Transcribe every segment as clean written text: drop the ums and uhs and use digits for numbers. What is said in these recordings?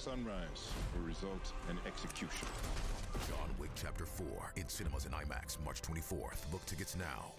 Sunrise for result and execution. John Wick Chapter 4 in cinemas and IMAX March 24th. Book tickets now.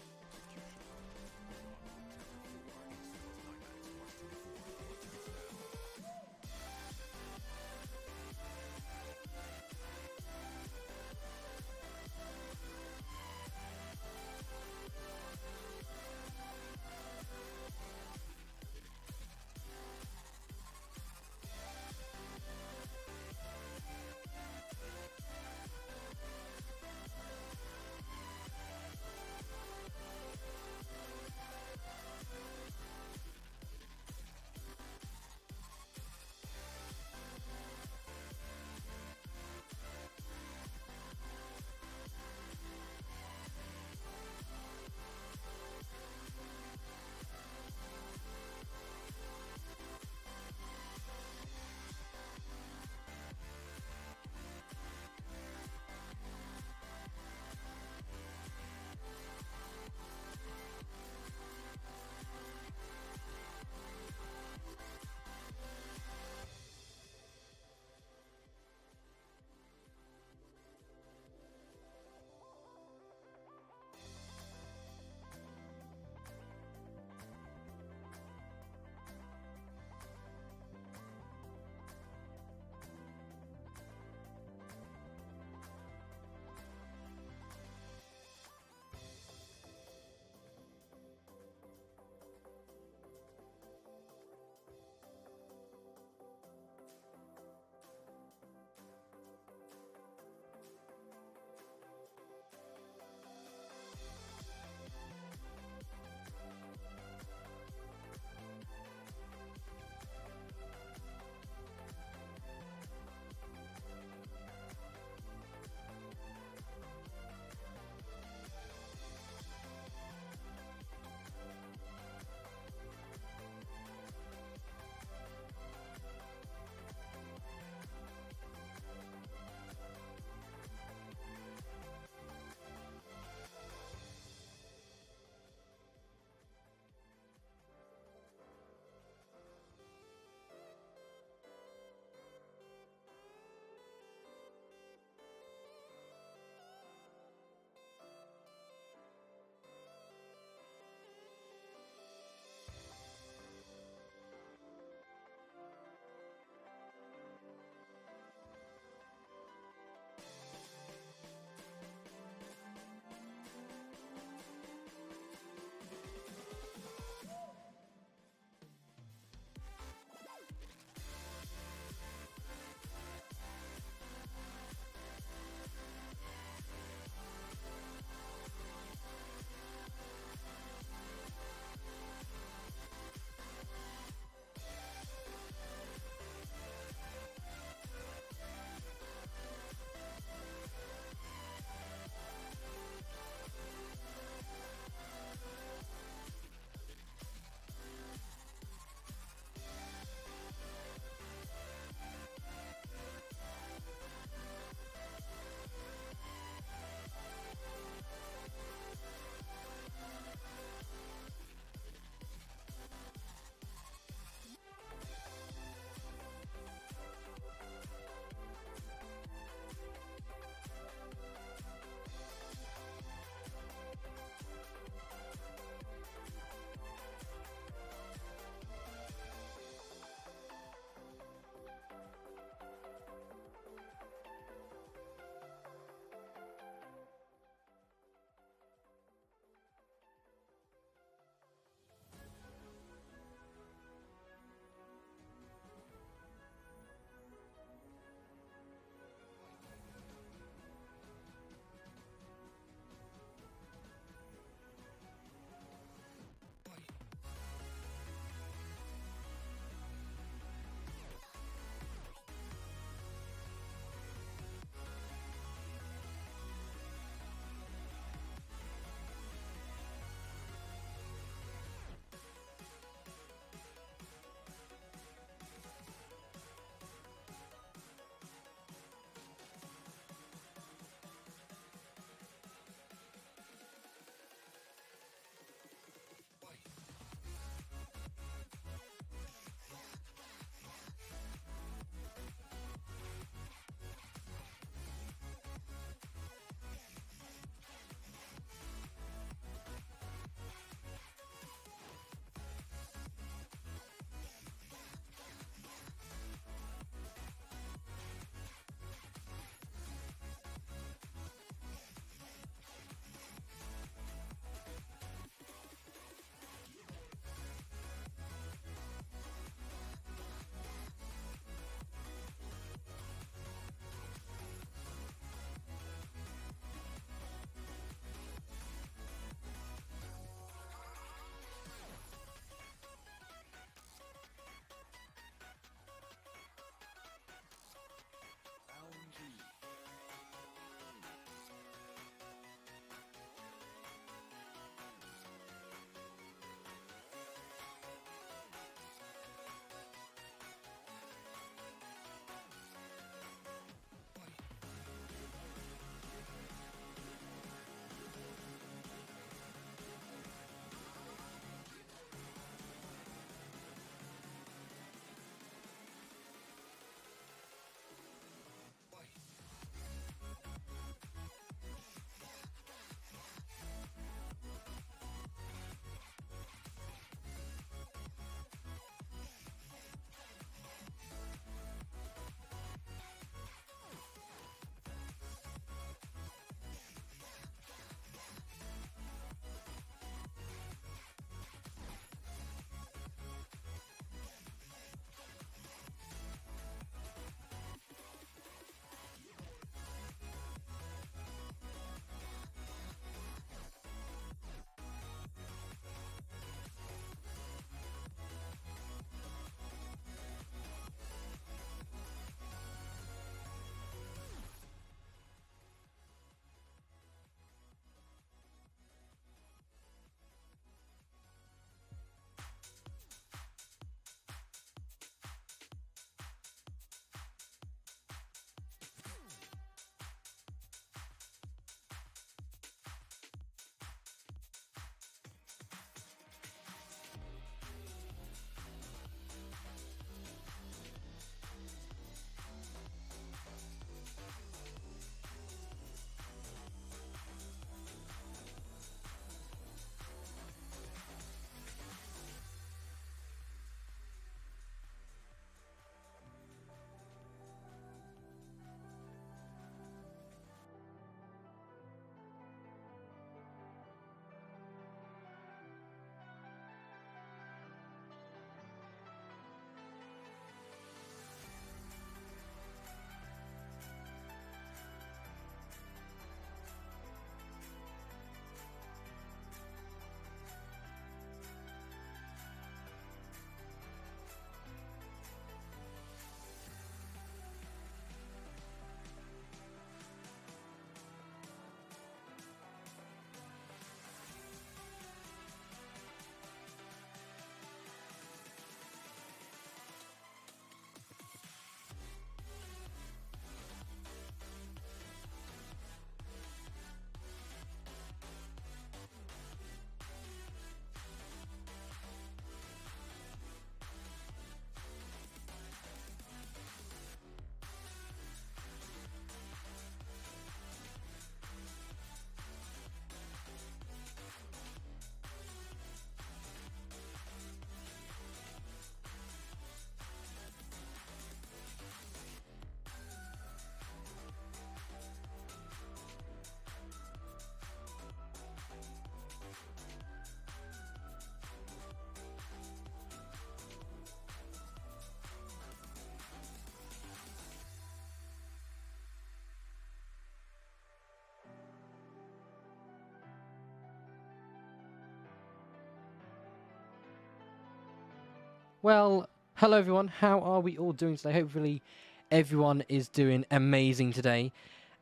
Well, hello everyone. How are we all doing today? Hopefully, everyone is doing amazing today.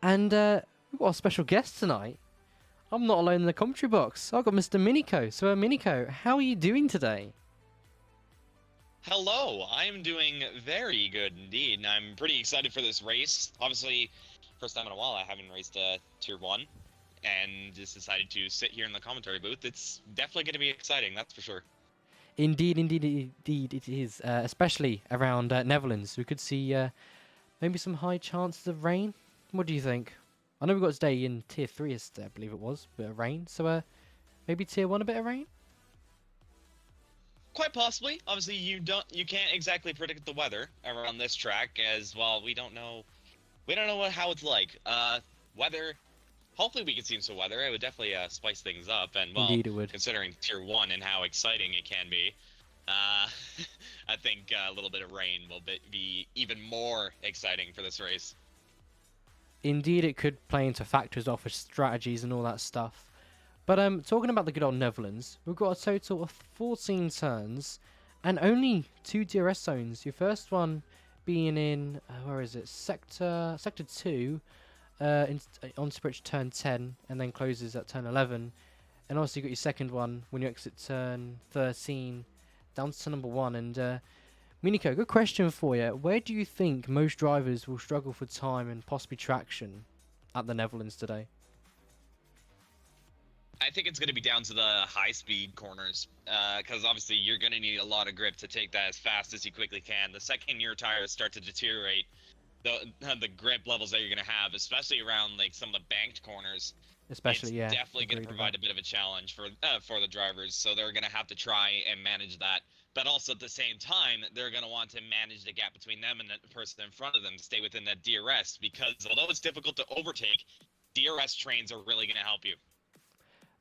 And we've got a special guest tonight. I'm not alone in the commentary box. I've got Mr. Minico. So, Minico, how are you doing today? Hello, I am doing very good indeed, and I'm pretty excited for this race. Obviously, first time in a while I haven't raced Tier 1, and just decided to sit here in the commentary booth. It's definitely going to be exciting, that's for sure. Indeed, it is. Especially around Netherlands. We could see maybe some high chances of rain. What do you think? I know we've got today in Tier 3, I believe it was, a bit of rain. So, maybe Tier 1 a bit of rain? Quite possibly. Obviously, you can't exactly predict the weather around this track, as well. We don't know how it's like. Weather. Hopefully, we can see some weather. It would definitely spice things up, and well, Indeed it would. considering Tier 1 and how exciting it can be, I think a little bit of rain will be even more exciting for this race. Indeed, it could play into factors off of strategies and all that stuff. But talking about the good old Netherlands, we've got a total of 14 turns and only 2 DRS zones. Your first one being in, where is it? Sector 2, on switch turn 10, and then closes at turn 11. And also you got your second one when you exit turn 13 down to turn number 1. And Miniko, good question for you. Where do you think most drivers will struggle for time and possibly traction at the Netherlands today? I think it's going to be down to the high-speed corners, because obviously you're going to need a lot of grip to take that as fast as you quickly can. The second your tires start to deteriorate, the grip levels that you're going to have, especially around like some of the banked corners, Especially, it's definitely going to provide a bit of a challenge for the drivers. So they're going to have to try and manage that. But also at the same time, they're going to want to manage the gap between them and the person in front of them to stay within that DRS, because although it's difficult to overtake, DRS trains are really going to help you.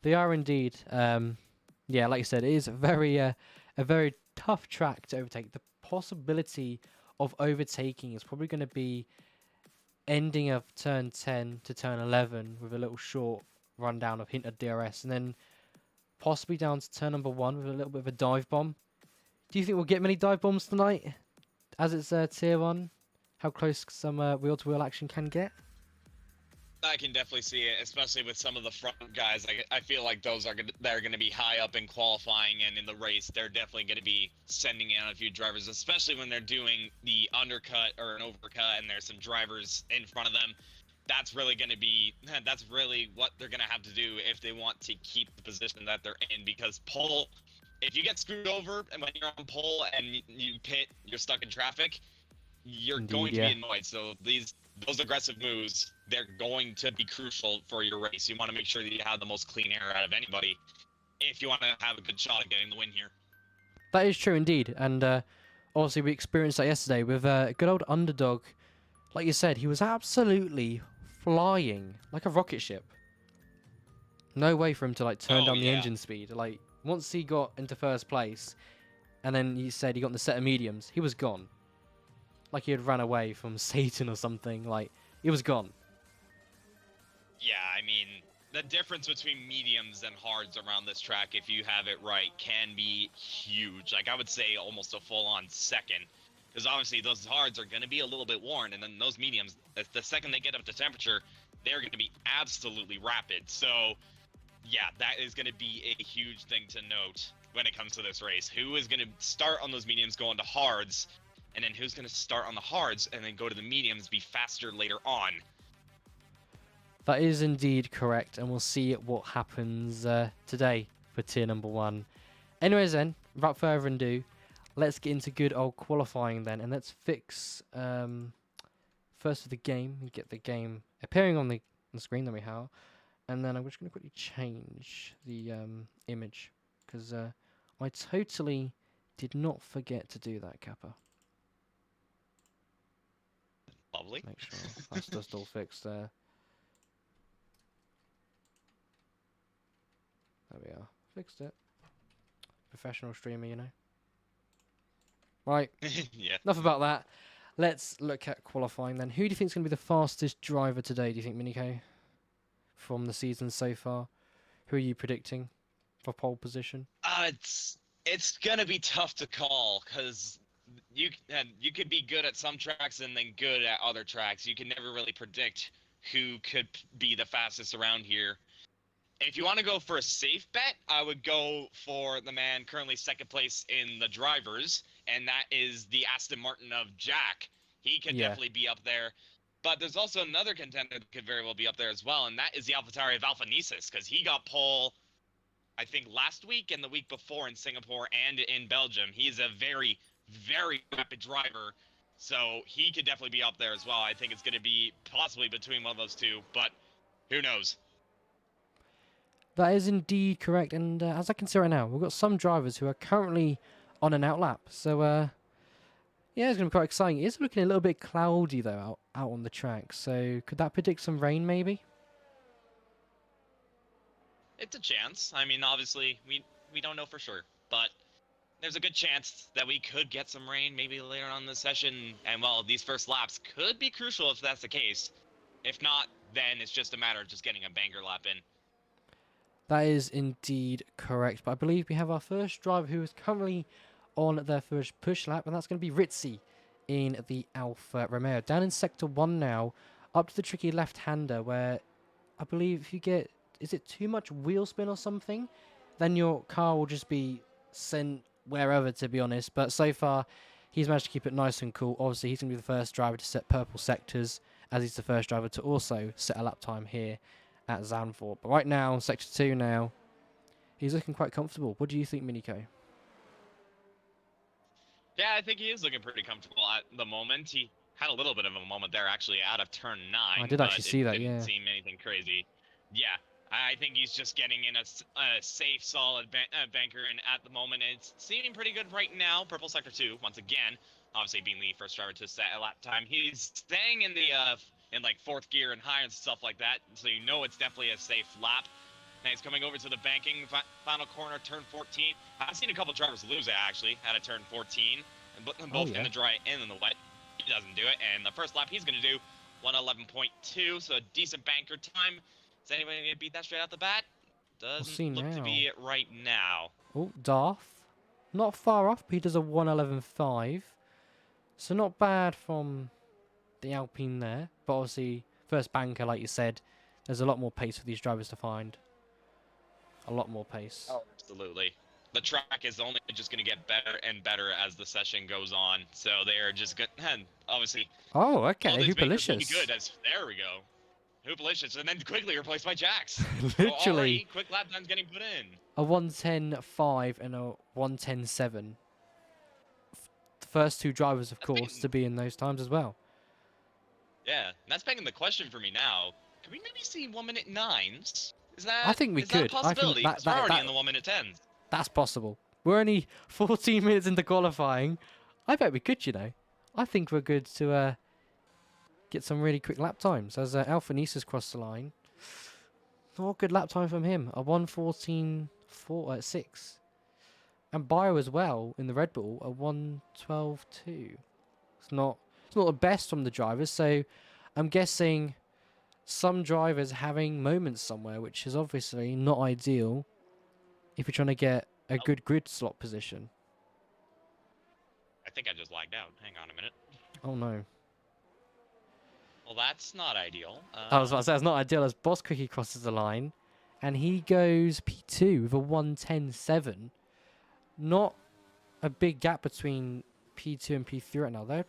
They are indeed. Yeah, like you said, it is a very tough track to overtake. The possibility of overtaking is probably going to be ending of turn 10 to turn 11 with a little short rundown of hinted DRS, and then possibly down to turn number 1 with a little bit of a dive bomb. Do you think we'll get many dive bombs tonight, as it's Tier 1? How close some wheel-to-wheel action can get? I can definitely see it, especially with some of the front guys. I feel like those are they're going to be high up in qualifying, and in the race, they're definitely going to be sending in a few drivers, especially when they're doing the undercut or an overcut, and there's some drivers in front of them. That's really what they're going to have to do if they want to keep the position that they're in, because pole, if you get screwed over and when you're on pole and you pit, you're stuck in traffic, you're going to be annoyed. So those aggressive moves, they're going to be crucial for your race. You want to make sure that you have the most clean air out of anybody if you want to have a good shot at getting the win here. That is true indeed, and obviously we experienced that yesterday with a good old underdog. Like you said, he was absolutely flying like a rocket ship. No way for him to like turn down the engine speed. Like once he got into first place, and then he said he got in the set of mediums, he was gone. Like he had run away from Satan or something. Like, he was gone. Yeah, I mean, the difference between mediums and hards around this track, if you have it right, can be huge. Like, I would say almost a full-on second. Because obviously those hards are going to be a little bit worn, and then those mediums, the second they get up to temperature, they're going to be absolutely rapid. So, yeah, that is going to be a huge thing to note when it comes to this race. Who is going to start on those mediums, go into hards, and then who's going to start on the hards and then go to the mediums, be faster later on? That is indeed correct, and we'll see what happens today for tier number 1. Anyways then, without further ado, let's get into good old qualifying then, and let's fix first of the game, and get the game appearing on the screen that we have, and then I'm just going to quickly change the image, because I totally did not forget to do that, Kappa. Lovely. Make sure that's just all fixed there. There we are. Fixed it. Professional streamer, you know. Right. Yeah. Enough about that. Let's look at qualifying then. Who do you think is going to be the fastest driver today, do you think, Miniko? From the season so far? Who are you predicting for pole position? It's It's gonna be tough to call because you could be good at some tracks and then good at other tracks. You can never really predict who could be the fastest around here. If you want to go for a safe bet, I would go for the man currently second place in the drivers, and that is the Aston Martin of Jack. He could Yeah. definitely be up there. But there's also another contender that could very well be up there as well, and that is the AlphaTauri of Alpha Nisus, because he got pole, I think, last week and the week before in Singapore and in Belgium. He's a very, very rapid driver, so he could definitely be up there as well. I think it's going to be possibly between one of those two, but who knows? That is indeed correct, and as I can see right now, we've got some drivers who are currently on an outlap. So, yeah, it's going to be quite exciting. It is looking a little bit cloudy, though, out on the track. So, could that predict some rain, maybe? It's a chance. I mean, obviously, we don't know for sure, but there's a good chance that we could get some rain maybe later on in the session. And, well, these first laps could be crucial if that's the case. If not, then it's just a matter of just getting a banger lap in. That is indeed correct. But I believe we have our first driver who is currently on their first push lap, and that's going to be Ritzy in the Alfa Romeo. Down in Sector 1 now, up to the tricky left-hander where I believe if you get, is it too much wheel spin or something? Then your car will just be sent wherever, to be honest. But so far, he's managed to keep it nice and cool. Obviously, he's going to be the first driver to set purple sectors, as he's the first driver to also set a lap time here at Zandvoort. But right now, Sector 2 now, he's looking quite comfortable. What do you think, Miniko? Yeah, I think he is looking pretty comfortable at the moment. He had a little bit of a moment there, actually, out of turn 9. I did actually see that, didn't yeah. seem anything crazy. Yeah, I think he's just getting in a safe, solid banker, and at the moment, it's seeming pretty good right now. Purple Sector 2, once again, obviously being the first driver to set a lap time. He's staying in the in like 4th gear and high and stuff like that, so you know it's definitely a safe lap. Now he's coming over to the banking final corner, turn 14. I've seen a couple drivers lose it, actually, at a turn 14, and both in the dry and in the wet. He doesn't do it, and the first lap he's going to do 1:11.2, so a decent banker time. Is anybody going to beat that straight out the bat? Doesn't look to be it right now. Oh, Darth. Not far off, but he does a 1:11.5. So not bad from the Alpine there. But obviously, first banker, like you said, there's a lot more pace for these drivers to find. A lot more pace. Oh, absolutely. The track is only just going to get better and better as the session goes on. So they're just good. Obviously. Oh, okay. Hoopalicious. Good. There we go. Hoopalicious, and then quickly replaced by Jax. Literally. So quick lap time's getting put in. A 1:10.5 and a 1:10.7. The first two drivers, of course, to be in those times as well. Yeah, that's begging the question for me now. Can we maybe see 1:09? Is that? I think we could. That a possibility? I think that, we're already in the 1:10s. That's possible. We're only 14 minutes into qualifying. I bet we could, you know. I think we're good to get some really quick lap times as Alpha Nisus crossed the line. Not a good lap time from him. A 1:14.6. And Bio as well in the Red Bull, a 1:12.2. It's not the best from the drivers, so I'm guessing some drivers having moments somewhere, which is obviously not ideal if you're trying to get a good grid slot position. I think I just lagged out. Hang on a minute. Oh no. Well, that's not ideal. I was about to say, it's not ideal as Boss Cookie crosses the line. And he goes P2 with a 1:10.7. Not a big gap between P2 and P3 right now. They're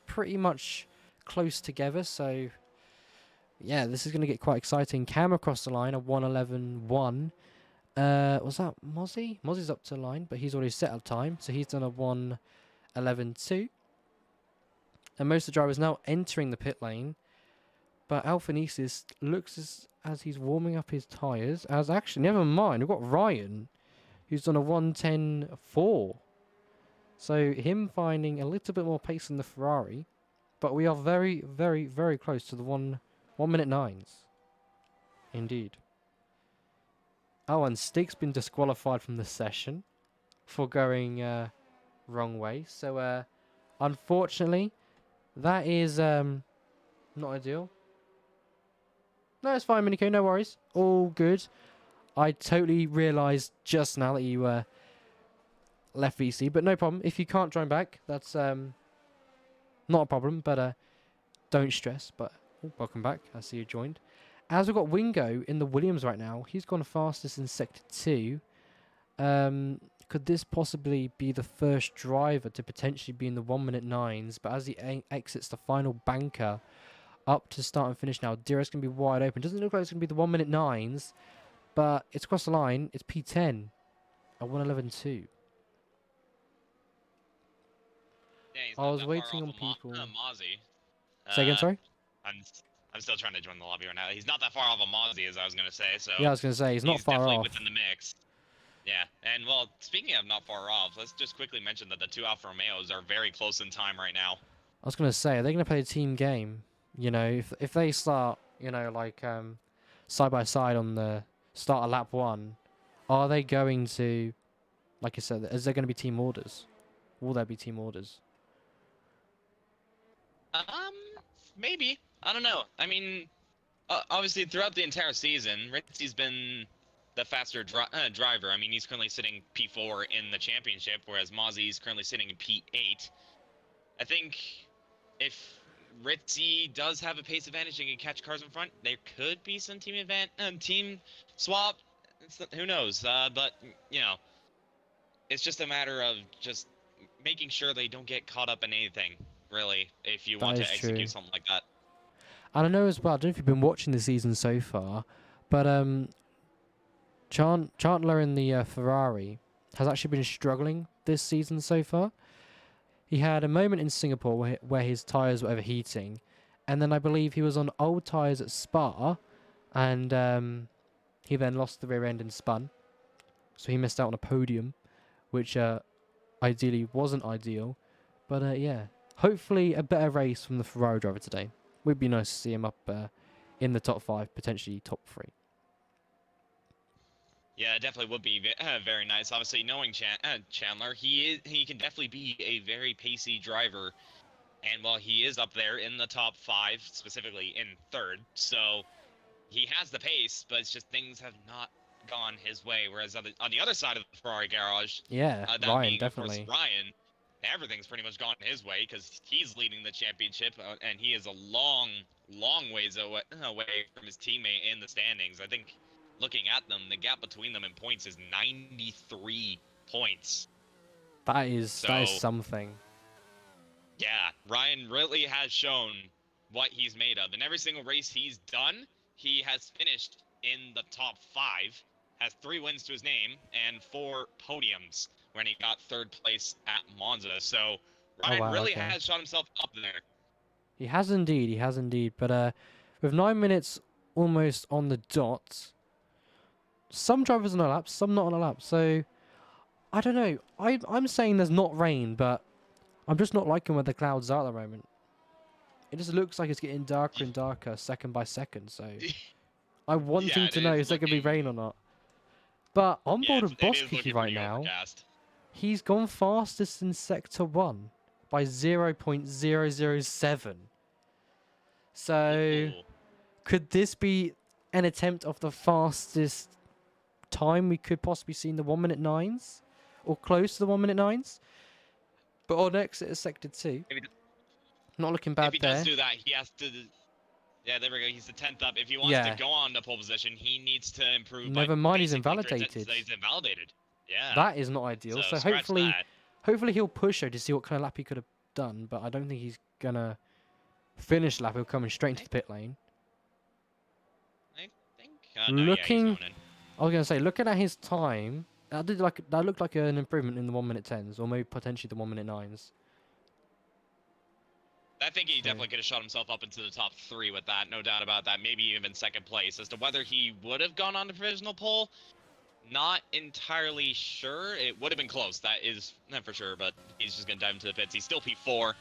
pretty much close together. So, yeah, this is going to get quite exciting. Cam across the line, a 1:11.1. Was that Mozzie? Mozzie's up to the line, but he's already set a time. So he's done a 1:11.2. And most of the drivers now entering the pit lane. But Alphanesis looks as he's warming up his tyres. As actually, never mind, we've got Ryan, who's done a 1:10.4. So him finding a little bit more pace than the Ferrari. But we are very, very, very close to the 1:09s. Indeed. Oh, and Stig's been disqualified from the session for going wrong way. So, unfortunately, that is not ideal. No, it's fine, Miniko. No worries. All good. I totally realised just now that you left VC, but no problem. If you can't join back, that's not a problem, but don't stress. But welcome back. I see you joined. As we've got Wingo in the Williams right now, he's gone fastest in Sector 2. Could this possibly be the first driver to potentially be in the 1-minute 9s? But as he exits the final banker up to start and finish now, Dira's going to be wide open. Doesn't look like it's going to be the 1-minute 9s, but it's across the line. It's P10 at 1:11.2. Yeah, he's I not was that waiting far on off of people. Mozzie. Say again, sorry? I'm still trying to join the lobby right now. He's not that far off of Mozzie, as I was gonna say. So Yeah, I was going to say, he's not far definitely off. within the mix. Yeah, and well, speaking of not far off, let's just quickly mention that the two Alfa Romeos are very close in time right now. I was going to say, are they going to play a team game? You know, if they start, you know, like side by side on the start of lap 1, are they going to, like I said, is there going to be team orders? Will there be team orders? Maybe. I don't know. I mean, obviously throughout the entire season, Ritzy's been the faster driver. I mean, he's currently sitting P4 in the championship, whereas Mozzie's currently sitting in P8. I think if Ritzy does have a pace advantage and can catch cars in front, there could be some team swap. Who knows? But you know, it's just a matter of just making sure they don't get caught up in anything. Really, if you want to execute something like that. And I know as well, I don't know if you've been watching the season so far, but Chandler in the Ferrari has actually been struggling this season so far. He had a moment in Singapore where his tyres were overheating, and then I believe he was on old tyres at Spa, and he then lost the rear end and spun. So he missed out on a podium, which ideally wasn't ideal. But yeah, hopefully a better race from the Ferrari driver today. Would be nice to see him up in the top 5, potentially top 3. Yeah, it definitely would be very nice. Obviously, knowing Chandler, he can definitely be a very pacey driver. And while he is up there in the top 5, specifically in 3rd, so he has the pace, but it's just things have not gone his way. Whereas on the other side of the Ferrari garage, Yeah, Ryan, definitely. Of course, Ryan, everything's pretty much gone his way because he's leading the championship, and he is a long ways away from his teammate in the standings. I think looking at them, the gap between them in points is 93 points. That is something. Yeah, Ryan really has shown what he's made of. In every single race he's done, he has finished in the top 5, has 3 wins to his name, and 4 podiums when he got 3rd place at Monza. So Ryan really has shot himself up there. He has indeed. But with 9 minutes almost on the dot, some drivers on a lap, some not on a lap. So I don't know. I'm saying there's not rain, but I'm just not liking where the clouds are at the moment. It just looks like it's getting darker and darker second by second. So I'm wanting to know, is there going to be rain or not? But on board with Boss Kiki right now, he's gone fastest in Sector 1 by 0.007. So could this be an attempt of the fastest time we could possibly see in the 1-minute 9s? Or close to the 1-minute 9s? But on exit is Sector 2. Not looking bad there. If he does do that, he has to... Yeah, there we go. He's the 10th up. If he wants to go on to pole position, he needs to improve. Never mind, he's invalidated. He's invalidated. Yeah. That is not ideal. So hopefully he'll push her to see what kind of lap he could have done. But I don't think he's going to finish lap. He'll come straight into the pit lane. I think... looking... I was going to say, looking at his time, that looked like an improvement in the 1-minute 10s. Or maybe potentially the 1-minute 9s. I think he definitely could have shot himself up into the top 3 with that, no doubt about that. Maybe even 2nd place. As to whether he would have gone on the provisional pole, not entirely sure. It would have been close, that is not for sure, but he's just going to dive into the pits. He's still P4, so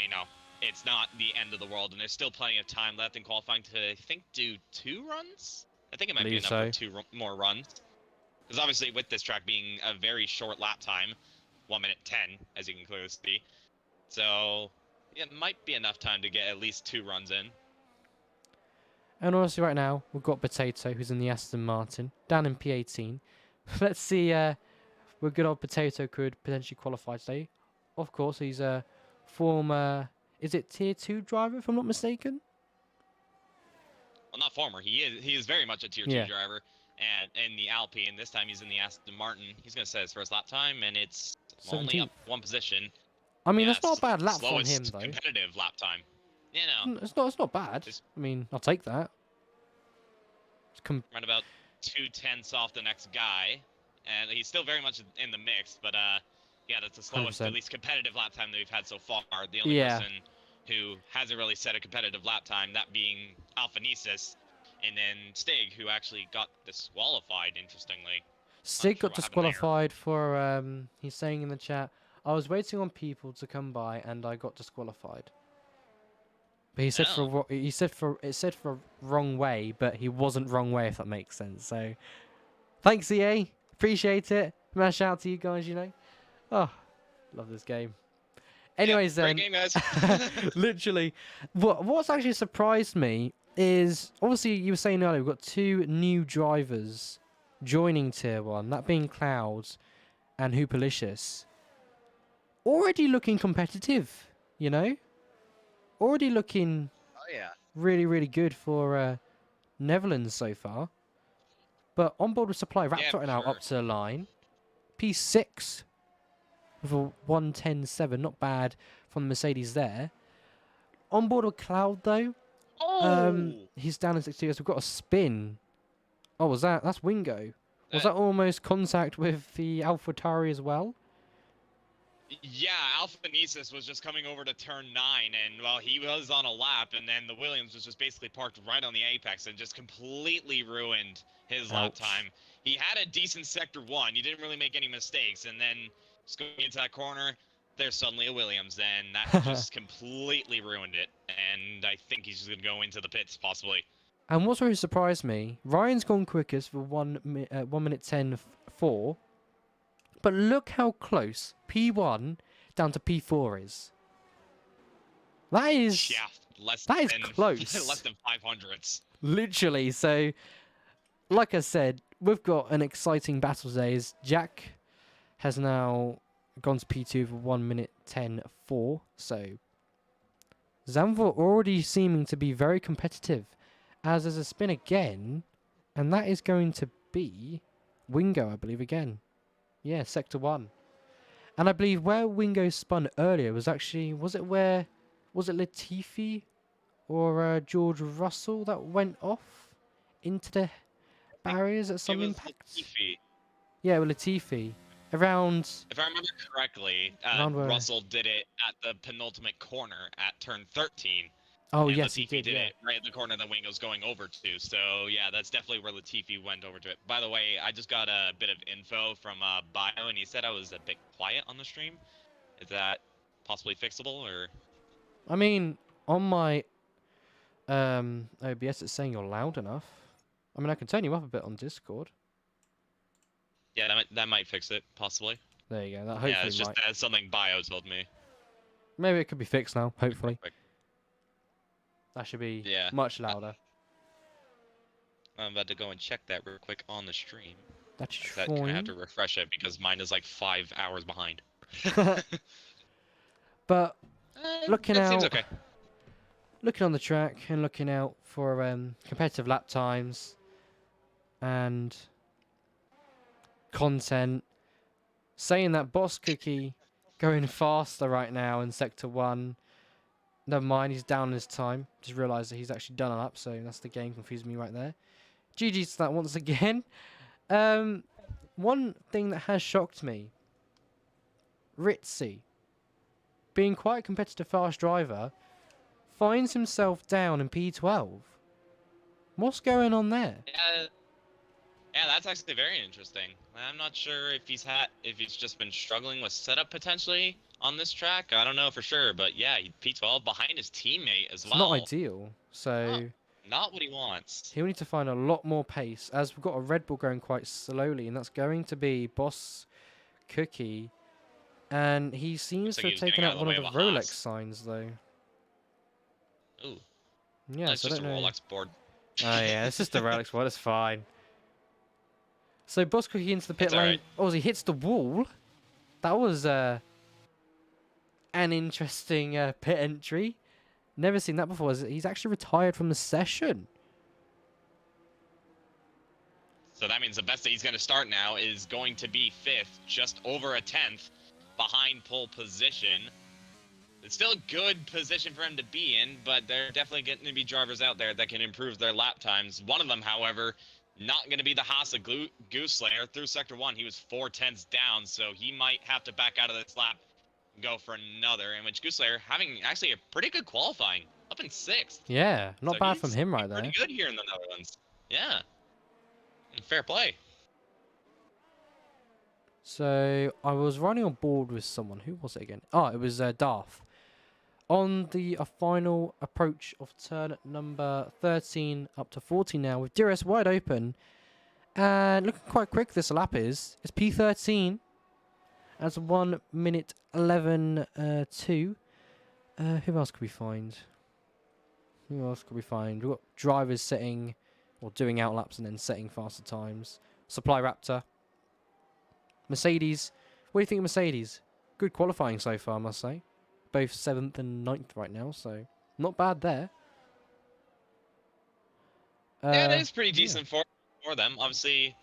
you know, it's not the end of the world, and there's still plenty of time left in qualifying to, I think, do 2 runs? I think it might be enough for 2 more runs. Because obviously with this track being a very short lap time, 1:10, as you can clearly see, so... it might be enough time to get at least 2 runs in. And honestly, right now, we've got Potato, who's in the Aston Martin, down in P18. Let's see where good old Potato could potentially qualify today. Of course, he's a former, is it Tier 2 driver, if I'm not mistaken? Well, not former. He is very much a Tier 2 Yeah. driver. And in the Alpine, this time he's in the Aston Martin. He's going to set his first lap time, and it's only 17th. up one position. I mean, Yeah, that's not a bad lap from him, slowest though. competitive lap time. You know, It's not bad. Just- I mean, I'll take that. right about 2/10 off the next guy, and he's still very much in the mix. But yeah, that's the slowest, 100%. at least competitive lap time that we've had so far. The only Yeah. person who hasn't really set a competitive lap time, that being Alphanesis, and then Stig, who actually got disqualified. Interestingly, Stig sure got what happened there. disqualified for, he's saying in the chat, I was waiting on people to come by and I got disqualified. But he said Oh. it said for wrong way, but he wasn't wrong way, if that makes sense. So thanks, EA. Appreciate it. Man, shout out to you guys, you know. Oh, love this game. Anyways, Great then, game, guys. literally, what's actually surprised me is, obviously, you were saying earlier, we've got 2 new drivers joining Tier 1, that being Clouds and Hoopalicious. Already looking competitive, you know? Already looking Oh yeah. really, really good for Netherlands so far. But on board with supply, Raptor for now sure. up to the line. P6 with a 1:10.7, not bad from the Mercedes there. On board with Cloud though, Oh. he's down in 60 years. We've got a spin. Oh, that's Wingo? Was Uh, that almost contact with the AlphaTauri as well? Yeah, Alphanesis was just coming over to turn 9, and well, he was on a lap, and then the Williams was just basically parked right on the apex and just completely ruined his lap Ouch. time. He had a decent sector 1. He didn't really make any mistakes, and then just going into that corner, there's suddenly a Williams, and that just completely ruined it. And I think he's just gonna go into the pits possibly. And what's really surprised me, Ryan's gone quickest for 1 minute 10.4. But look how close P1 down to P4 is. That is Yeah, less that is than close. less than 500s. literally. So, like I said, we've got an exciting battle today. As Jack has now gone to P2 for 1 minute 10.4. So, Zandvoort already seeming to be very competitive. As there's a spin again, and that is going to be Wingo, I believe, again. Yeah, Sector 1. And I believe where Wingo spun earlier was actually, was it Latifi or George Russell that went off into the barriers at some it was impact? Latifi. Yeah, with Latifi. Around, If I remember correctly, Around where? Russell did it at the penultimate corner at turn 13. oh and yes, he Latifi did, yeah. it right at the corner that Wingo's going over to. So yeah, that's definitely where Latifi went over to it. By the way, I just got a bit of info from Bio, and he said I was a bit quiet on the stream. Is that possibly fixable, or? I mean, on my OBS it's saying you're loud enough. I mean, I can turn you up a bit on Discord. Yeah, that might fix it, possibly. There you go, that hopefully Yeah, it's just might. that's something Bio told me. Maybe it could be fixed now, hopefully. Quick. That should be Yeah. much louder. I'm about to go and check that real quick on the stream. That's That I have to fine. refresh it because mine is like 5 hours behind. But looking it seems out, okay. looking on the track and looking out for competitive lap times and content, saying that Boss Cookie going faster right now in Sector 1. Never mind, he's down his time. Just realised that he's actually done a lap, so that's the game confusing me right there. GG's to that once again. One thing that has shocked me, Ritzy, being quite a competitive fast driver, finds himself down in P12. What's going on there? Yeah, that's actually very interesting. I'm not sure if he's just been struggling with setup potentially on this track. I don't know for sure, but yeah, P12 behind his teammate as It's well. not ideal, so Not what he wants. he'll need to find a lot more pace, as we've got a Red Bull going quite slowly, and that's going to be Boss Cookie. And he seems Looks like to he have was taken getting out out of one the of way the of a Rolex Haas. signs, though. Ooh, Yeah, that's so I just a don't know. Rolex board. Oh yeah, it's just a Rolex one. It's fine. So Boss Cookie into the pit It's lane. alright. Oh, he hits the wall. That was an interesting pit entry. Never seen that before. He's actually retired from the session. So that means the best that he's going to start now is going to be 5th, just over a 10th behind pole position. It's still a good position for him to be in, but there are definitely going to be drivers out there that can improve their lap times. One of them, however, not going to be the Hasa Gooslayer. Through Sector 1, he was 4/10 down, so he might have to back out of this lap and go for another, in which Gooslayer having actually a pretty good qualifying, up in 6th. Yeah, not So bad from he's him right there. pretty good here in the Netherlands. Yeah. Fair play. So I was running on board with someone. Who was it again? Oh, it was Darth. On the final approach of turn number 13 up to 14 now, with DRS wide open. And looking quite quick this lap is. It's P13. That's 1 minute 11.2. Who else could we find? Who else could we find? We've got drivers setting or doing outlaps and then setting faster times. Supply Raptor. Mercedes. What do you think of Mercedes? Good qualifying so far, I must say. Both 7th and 9th right now, so not bad there. Yeah, that is pretty decent for them. Obviously,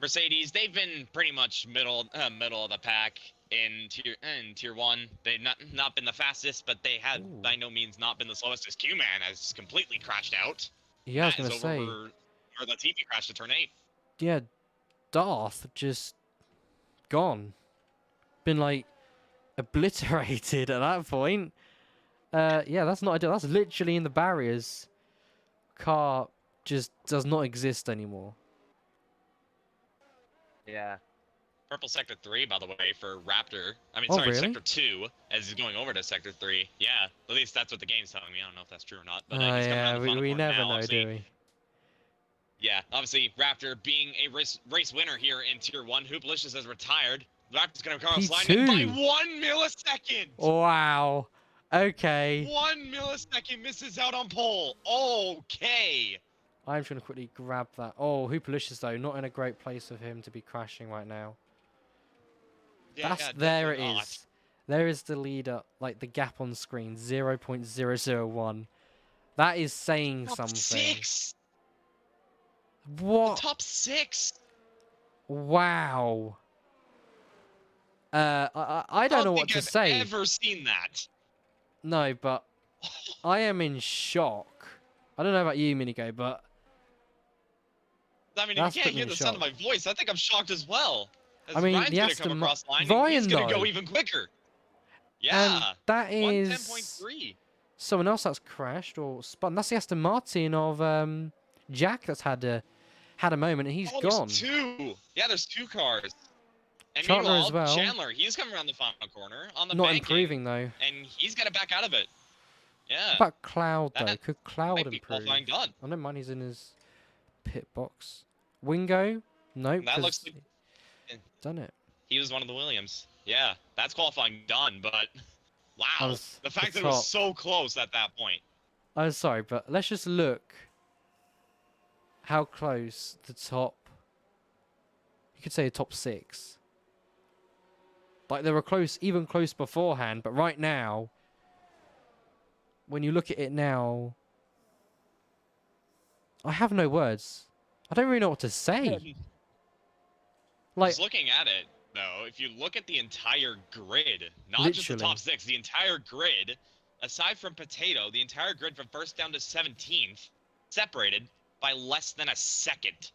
Mercedes, they've been pretty much middle of the pack in tier 1. They've not been the fastest, but they had by no means not been the slowest, as Q-Man has completely crashed out. Yeah, I was going to say. Or the TP crashed to turn 8. Yeah, Darth just gone. Been like obliterated at that point. Yeah, that's not ideal. That's literally in the barriers. Car just does not exist anymore. Yeah. Purple Sector 3, by the way, for Raptor. I mean, Oh, sorry, really? Sector 2, as he's going over to Sector 3. Yeah, at least that's what the game's telling me. I don't know if that's true or not. But he's coming Yeah, around the final we corner never now, know, obviously. do we? Yeah, obviously, Raptor being a race winner here in Tier 1. Hooplicious has retired. Raptor's going to come sliding by P2. 1 millisecond! Wow. Okay. 1 millisecond misses out on pole. Okay. I'm just going to quickly grab that. Oh, Hoopalicious, though. Not in a great place of him to be crashing right now. Yeah, There it definitely not. is. There is the leader, like the gap on screen, 0.001. That is saying Top something. 6! What? Top 6! Wow. I don't know what to say. I've ever seen that. No, but I am in shock. I don't know about you, Minigo, but I mean, That's if you can't put me hear in the sound of my shock. voice, I think I'm shocked as well. As I mean, Ryan's the gonna Aston come Ma- across the line, and Ryan, he's gonna though. go even quicker. and Yeah, that is 110.3. someone else that's crashed or spun. That's the Aston Martin of Jack that's had a moment, and he's Oh, gone. there's 2. Yeah, there's 2 cars. And Chandler meanwhile, as well. Chandler, he's coming around the final corner on the Not banking, improving though. and he's got to back out of it. Yeah. What about Cloud though? That Could Cloud might be improve? qualifying done. I don't mind he's in his pit box. Wingo? Nope. That 'cause looks like done it. he was one of the Williams. Yeah, that's qualifying done, but wow. was The fact the that it was top. so close at that point. I'm sorry, but let's just look how close the top. You could say the top 6. Like they were close, even close beforehand, but right now, when you look at it now, I have no words. I don't really know what to say. Like, Just looking at it, though, if you look at the entire grid, not just the Literally. top 6, the entire grid, aside from Potato, the entire grid from first down to 17th, separated by less than a second.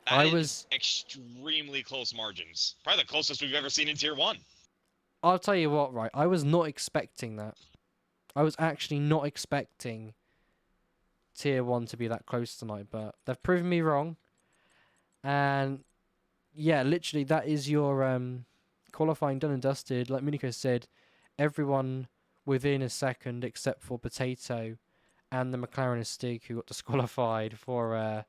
I That is was- extremely close margins. Probably the closest we've ever seen in Tier 1. I'll tell you what, right? I was not expecting that. I was actually not expecting Tier 1 to be that close tonight, but they've proven me wrong. And yeah, literally, that is your qualifying done and dusted. Like Miniko said, everyone within a second except for Potato and the McLaren Stig, who got disqualified for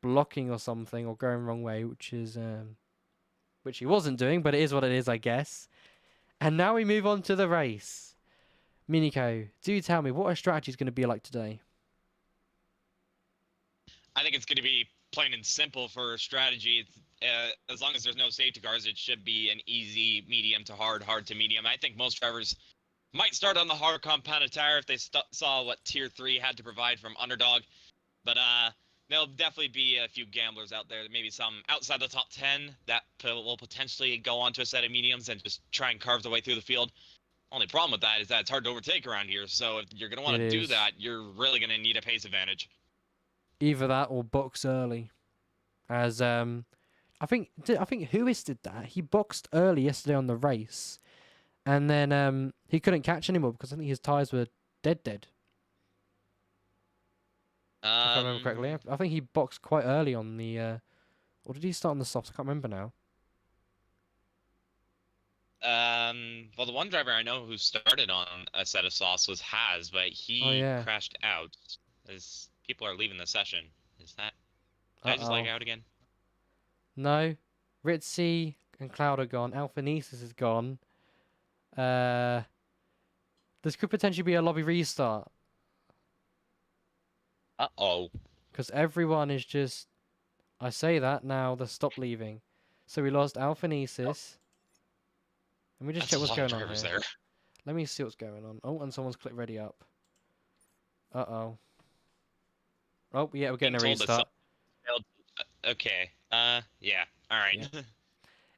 blocking or something or going wrong way, which he wasn't doing, but it is what it is, I guess. And now we move on to the race. Miniko, do tell me what our strategy is going to be like today. I think it's going to be plain and simple for strategy. As long as there's no safety cars, it should be an easy medium to hard, hard to medium. I think most drivers might start on the hard compounded tire if they saw what Tier 3 had to provide from Underdog. But there'll definitely be a few gamblers out there, maybe some outside the top 10 that will potentially go onto a set of mediums and just try and carve their way through the field. Only problem with that is that it's hard to overtake around here. So if you're going to want to do that, you're really going to need a pace advantage. Either that or box early. As I think Huis did that. He boxed early yesterday on the race, and then he couldn't catch anymore because I think his tires were dead. If I remember correctly, I think he boxed quite early on the. Or did he start on the softs? I can't remember now. Well, the one driver I know who started on a set of softs was Haz, but he crashed out as people are leaving the session. Is that? Did I just lag out again? No, Ritzy and Cloud are gone. Alphanesis is gone. This could potentially be a lobby restart. Uh-oh. Because everyone is just... I say that, now they stop leaving. So we lost Alphanesis. Let me just check what's going on here. There. Let me see what's going on. Oh, and someone's clicked ready up. Uh-oh. Oh, yeah, we're getting a restart. Okay. Yeah. All right. Yeah.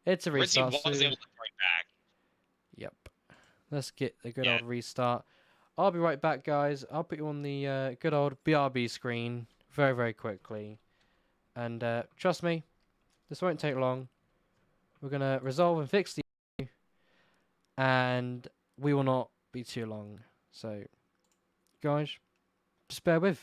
It's a restart. Was able to bring back. Yep. Let's get a good old restart. I'll be right back, guys. I'll put you on the good old BRB screen very, very quickly. And trust me, this won't take long. We're going to resolve and fix the issue. And we will not be too long. So, guys, just bear with.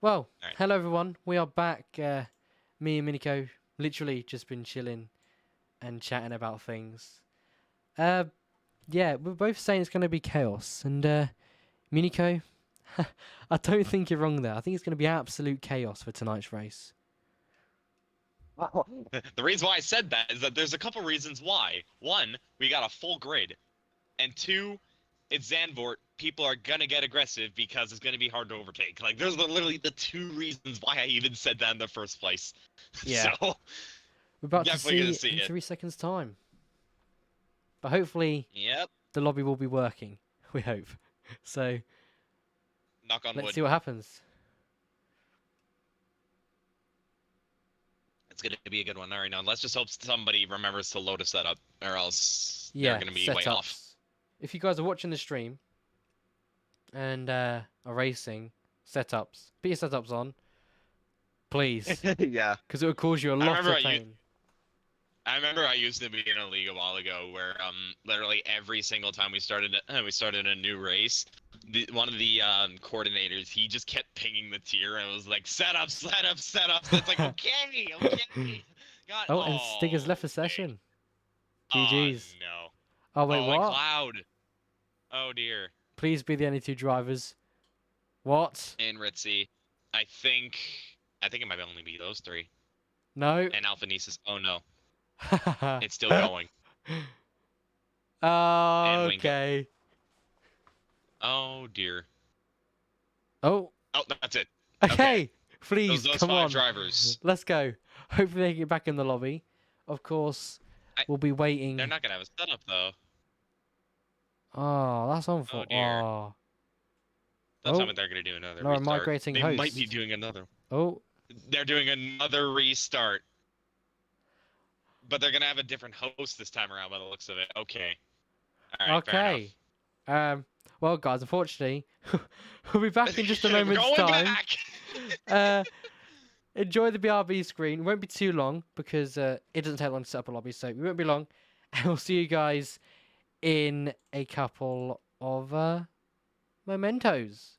Well, Alright. hello everyone. We are back. Me and Miniko literally just been chilling and chatting about things. Yeah, we're both saying it's going to be chaos. And Miniko, I don't think you're wrong there. I think it's going to be absolute chaos for tonight's race. The reason why I said that is that there's a couple reasons why. One, we got a full grid. And two, it's Zandvoort. People are gonna get aggressive because it's gonna be hard to overtake. Like, those are literally the two reasons why I even said that in the first place. Yeah. So, We're about to definitely gonna see see in it. 3 seconds' time. But hopefully Yep. the lobby will be working. We hope. So Knock on let's wood. see what happens. It's gonna be a good one. All right, now let's just hope somebody remembers to load a setup, or else Yeah, they're gonna be way off. setups. If you guys are watching the stream and are racing, setups. Put your setups on, please, Yeah. because it will cause you a lot remember of I pain. I remember I used to be in a league a while ago where literally every single time we started a new race, one of the coordinators, he just kept pinging the tier and it was like setups, setups, setups. It's like okay. God, Oh, and Stigger's left the okay. session. Oh GG's. no. Oh wait, and what? Cloud. Oh dear. Please be the only two drivers. What? And Ritzy. I think it might only be those three. No. And Alphanesis. Oh no. It's still going. And Winko. Okay. Oh dear. Oh. Oh, that's it. Okay. Please, Those come 5 on. drivers. Let's go. Hopefully they can get back in the lobby. Of course, we'll be waiting. They're not gonna have a setup though. Oh, that's on for. Oh dear. Oh. That's Oh. not they're gonna do another No, a restart. migrating They might be host. doing another. Oh. They're doing another restart. But they're gonna have a different host this time around by the looks of it. Okay. All right. Okay. Well, guys, unfortunately, we'll be back in just a We're moment's going time. back. Enjoy the BRB screen. It won't be too long because it doesn't take long to set up a lobby, so we won't be long. And we'll see you guys in a couple of mementos.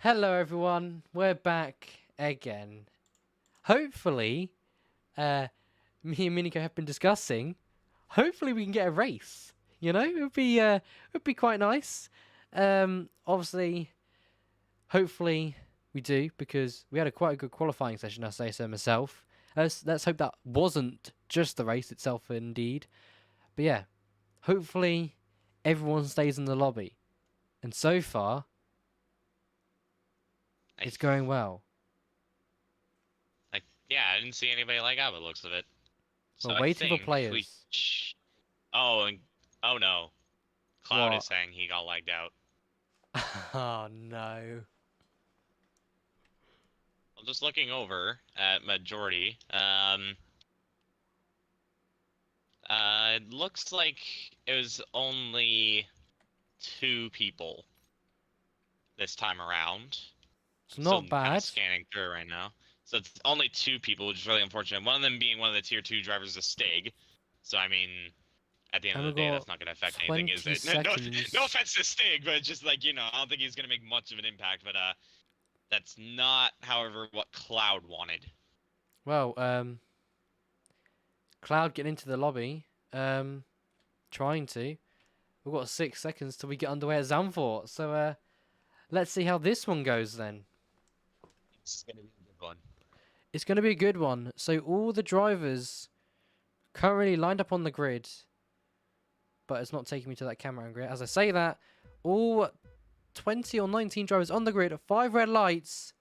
Hello everyone, we're back again. Hopefully, me and Miniko have been discussing. Hopefully we can get a race. You know, it would be quite nice. Obviously, hopefully we do because we had quite a good qualifying session. I say so myself. Let's hope that wasn't just the race itself, indeed. But yeah, hopefully everyone stays in the lobby. And so far, it's going well. Yeah, I didn't see anybody leg out by the looks of it. So We're I waiting for think players. Oh, oh no. Cloud What? is saying he got legged out. Oh no. I'm just looking over at majority. It looks like it was only 2 people this time around. It's not Kind bad. of scanning through right now. So it's only 2 people, which is really unfortunate. One of them being one of the tier 2 drivers of Stig. So I mean, at the end And of the we've day, got that's not going to affect anything, is 20 it? seconds. No offense to Stig, but just like, I don't think he's going to make much of an impact. But that's not, however, what Cloud wanted. Well, Cloud getting into the lobby. Trying to. We've got 6 seconds till we get underway at Zandvoort. So, let's see how this one goes then. It's going to be a good one. It's going to be a good one. So all the drivers currently lined up on the grid. But it's not taking me to that camera angle. As I say that, all 20 or 19 drivers on the grid, 5 red lights,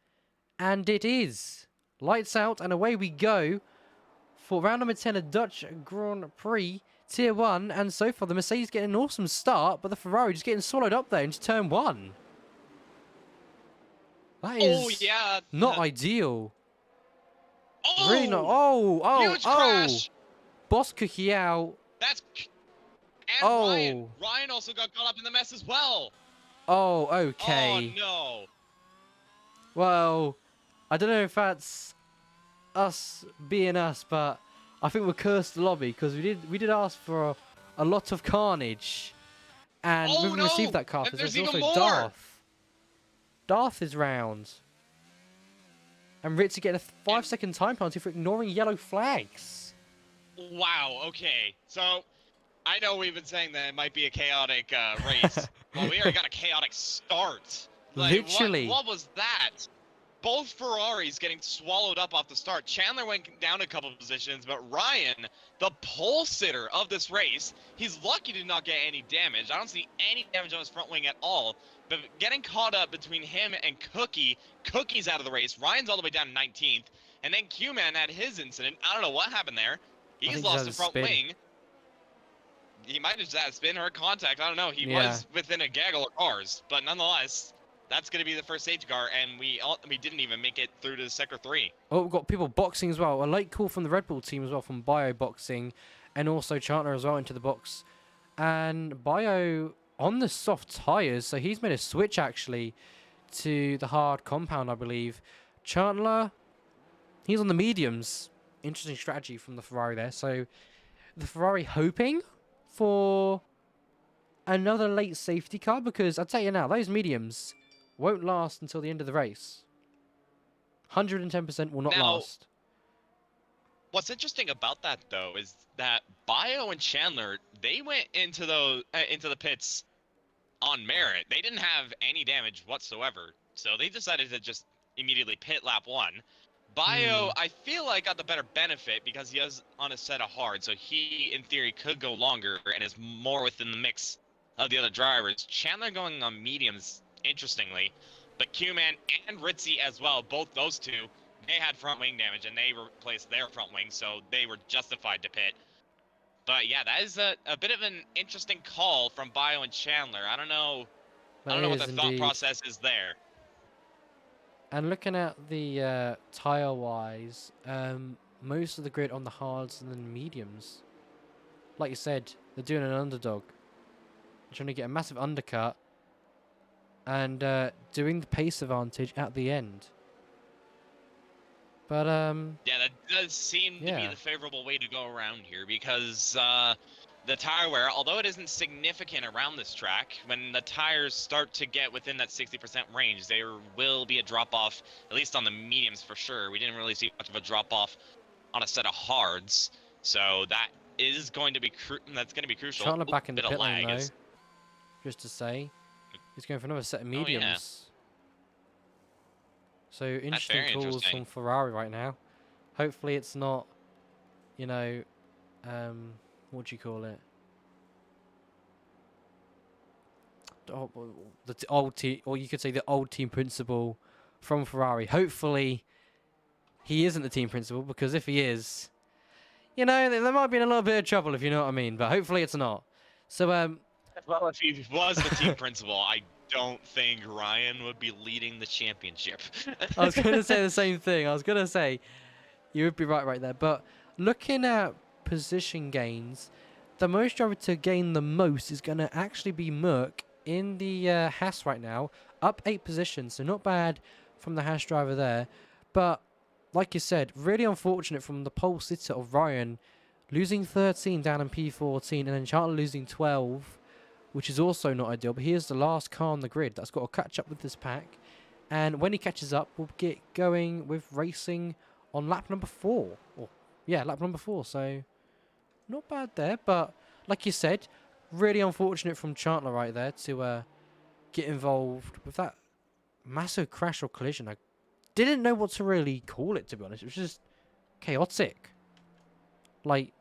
and it is lights out, and away we go for round number 10 of Dutch Grand Prix Tier 1. And so far, the Mercedes getting an awesome start, but the Ferrari just getting swallowed up there into turn 1. That is not ideal. Oh! Really not. Huge crash! Boss cookie out. That's... And Ryan also got caught up in the mess as well. Oh, okay. Oh, no. Well, I don't know if that's us being us, but I think we're cursed the lobby because we did ask for a lot of carnage, and we haven't received that car. There's also even more. Darth. Darth is round, and Ritzy getting a 5-second time penalty for ignoring yellow flags. Wow. Okay. So I know we've been saying that it might be a chaotic race. Well, we already got a chaotic start. Like, Literally. What was that? Both Ferraris getting swallowed up off the start. Chandler went down a couple of positions, but Ryan, the pole sitter of this race, he's lucky to not get any damage. I don't see any damage on his front wing at all. But getting caught up between him and Cookie, Cookie's out of the race. Ryan's all the way down to 19th. And then Q-Man had his incident. I don't know what happened there. He's lost the front wing. He might have just had a spin or a contact. I don't know. He was within a gaggle of cars. But nonetheless, that's going to be the first safety car. And we didn't even make it through to Sector 3. Oh, we've got people boxing as well. A late call from the Red Bull team as well, from Bio boxing. And also Chantler as well into the box. And Bio on the soft tyres. So he's made a switch, actually, to the hard compound, I believe. Chantler, he's on the mediums. Interesting strategy from the Ferrari there. So the Ferrari hoping for another late safety car, because I'll tell you now, those mediums won't last until the end of the race. 110% will not last. What's interesting about that, though, is that Bio and Chandler, they went into the pits on merit. They didn't have any damage whatsoever, so they decided to just immediately pit lap 1. Bio, I feel like, got the better benefit because he is on a set of hard, so he, in theory, could go longer and is more within the mix of the other drivers. Chandler going on mediums, interestingly, but Q-Man and Ritzy as well, both those two, they had front wing damage and they replaced their front wing, so they were justified to pit. But yeah, that is a bit of an interesting call from Bio and Chandler. I don't know what the thought process is there. And looking at the tyre-wise, most of the grid on the hards and then mediums. Like you said, they're doing an underdog. They're trying to get a massive undercut and doing the pace advantage at the end. But yeah, that does seem to be the favorable way to go around here, because the tire wear, although it isn't significant around this track, when the tires start to get within that 60% range, there will be a drop-off, at least on the mediums for sure. We didn't really see much of a drop-off on a set of hards, so that is going to be crucial. Chandler back in the Bit of pit lane, lag though. is- Just to say. He's going for another set of Oh, mediums. yeah. So, interesting very calls interesting. from Ferrari right now. Hopefully it's not, you know, what do you call it? Oh, the old team, or you could say the old team principal from Ferrari. Hopefully he isn't the team principal, because if he is, you know, there might be in a little bit of trouble, if you know what I mean. But hopefully it's not. So, Well, if he was the team principal, I don't think Ryan would be leading the championship. I was going to say the same thing. I was going to say you would be right there. But looking at position gains, the most driver to gain the most is going to actually be Merc in the Haas right now, up 8 positions. So not bad from the Haas driver there. But like you said, really unfortunate from the pole sitter of Ryan, losing 13 down in P14, and then Charlie losing 12, which is also not ideal. But he is the last car on the grid that's got to catch up with this pack. And when he catches up, we'll get going with racing on lap number 4. Or, yeah, lap number 4. So, not bad there. But, like you said, really unfortunate from Chandler right there to get involved with that massive crash or collision. I didn't know what to really call it, to be honest. It was just chaotic. Like,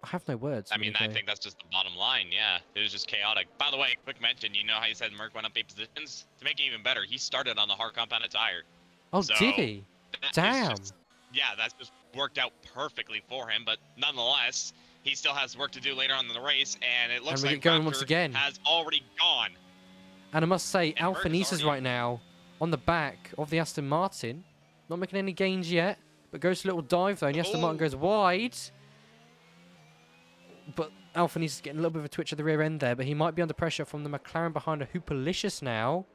I have no words. I mean, I think that's just the bottom line, yeah. It was just chaotic. By the way, quick mention, you know how you said Merc went up 8 positions? To make it even better, he started on the hard compounded tire. Oh, So, did he? that is Damn. yeah, that's just worked out perfectly for him, but nonetheless, he still has work to do later on in the race, and it looks we like get going once Raptor again. has already gone. And I must say, And Merc is Alphanisas already- right now on the back of the Aston Martin. Not making any gains yet, but goes to a little dive though, and the Aston Martin Ooh. goes wide. But Alphanisas getting a little bit of a twitch at the rear end there, but he might be under pressure from the McLaren behind a Hoopalicious now.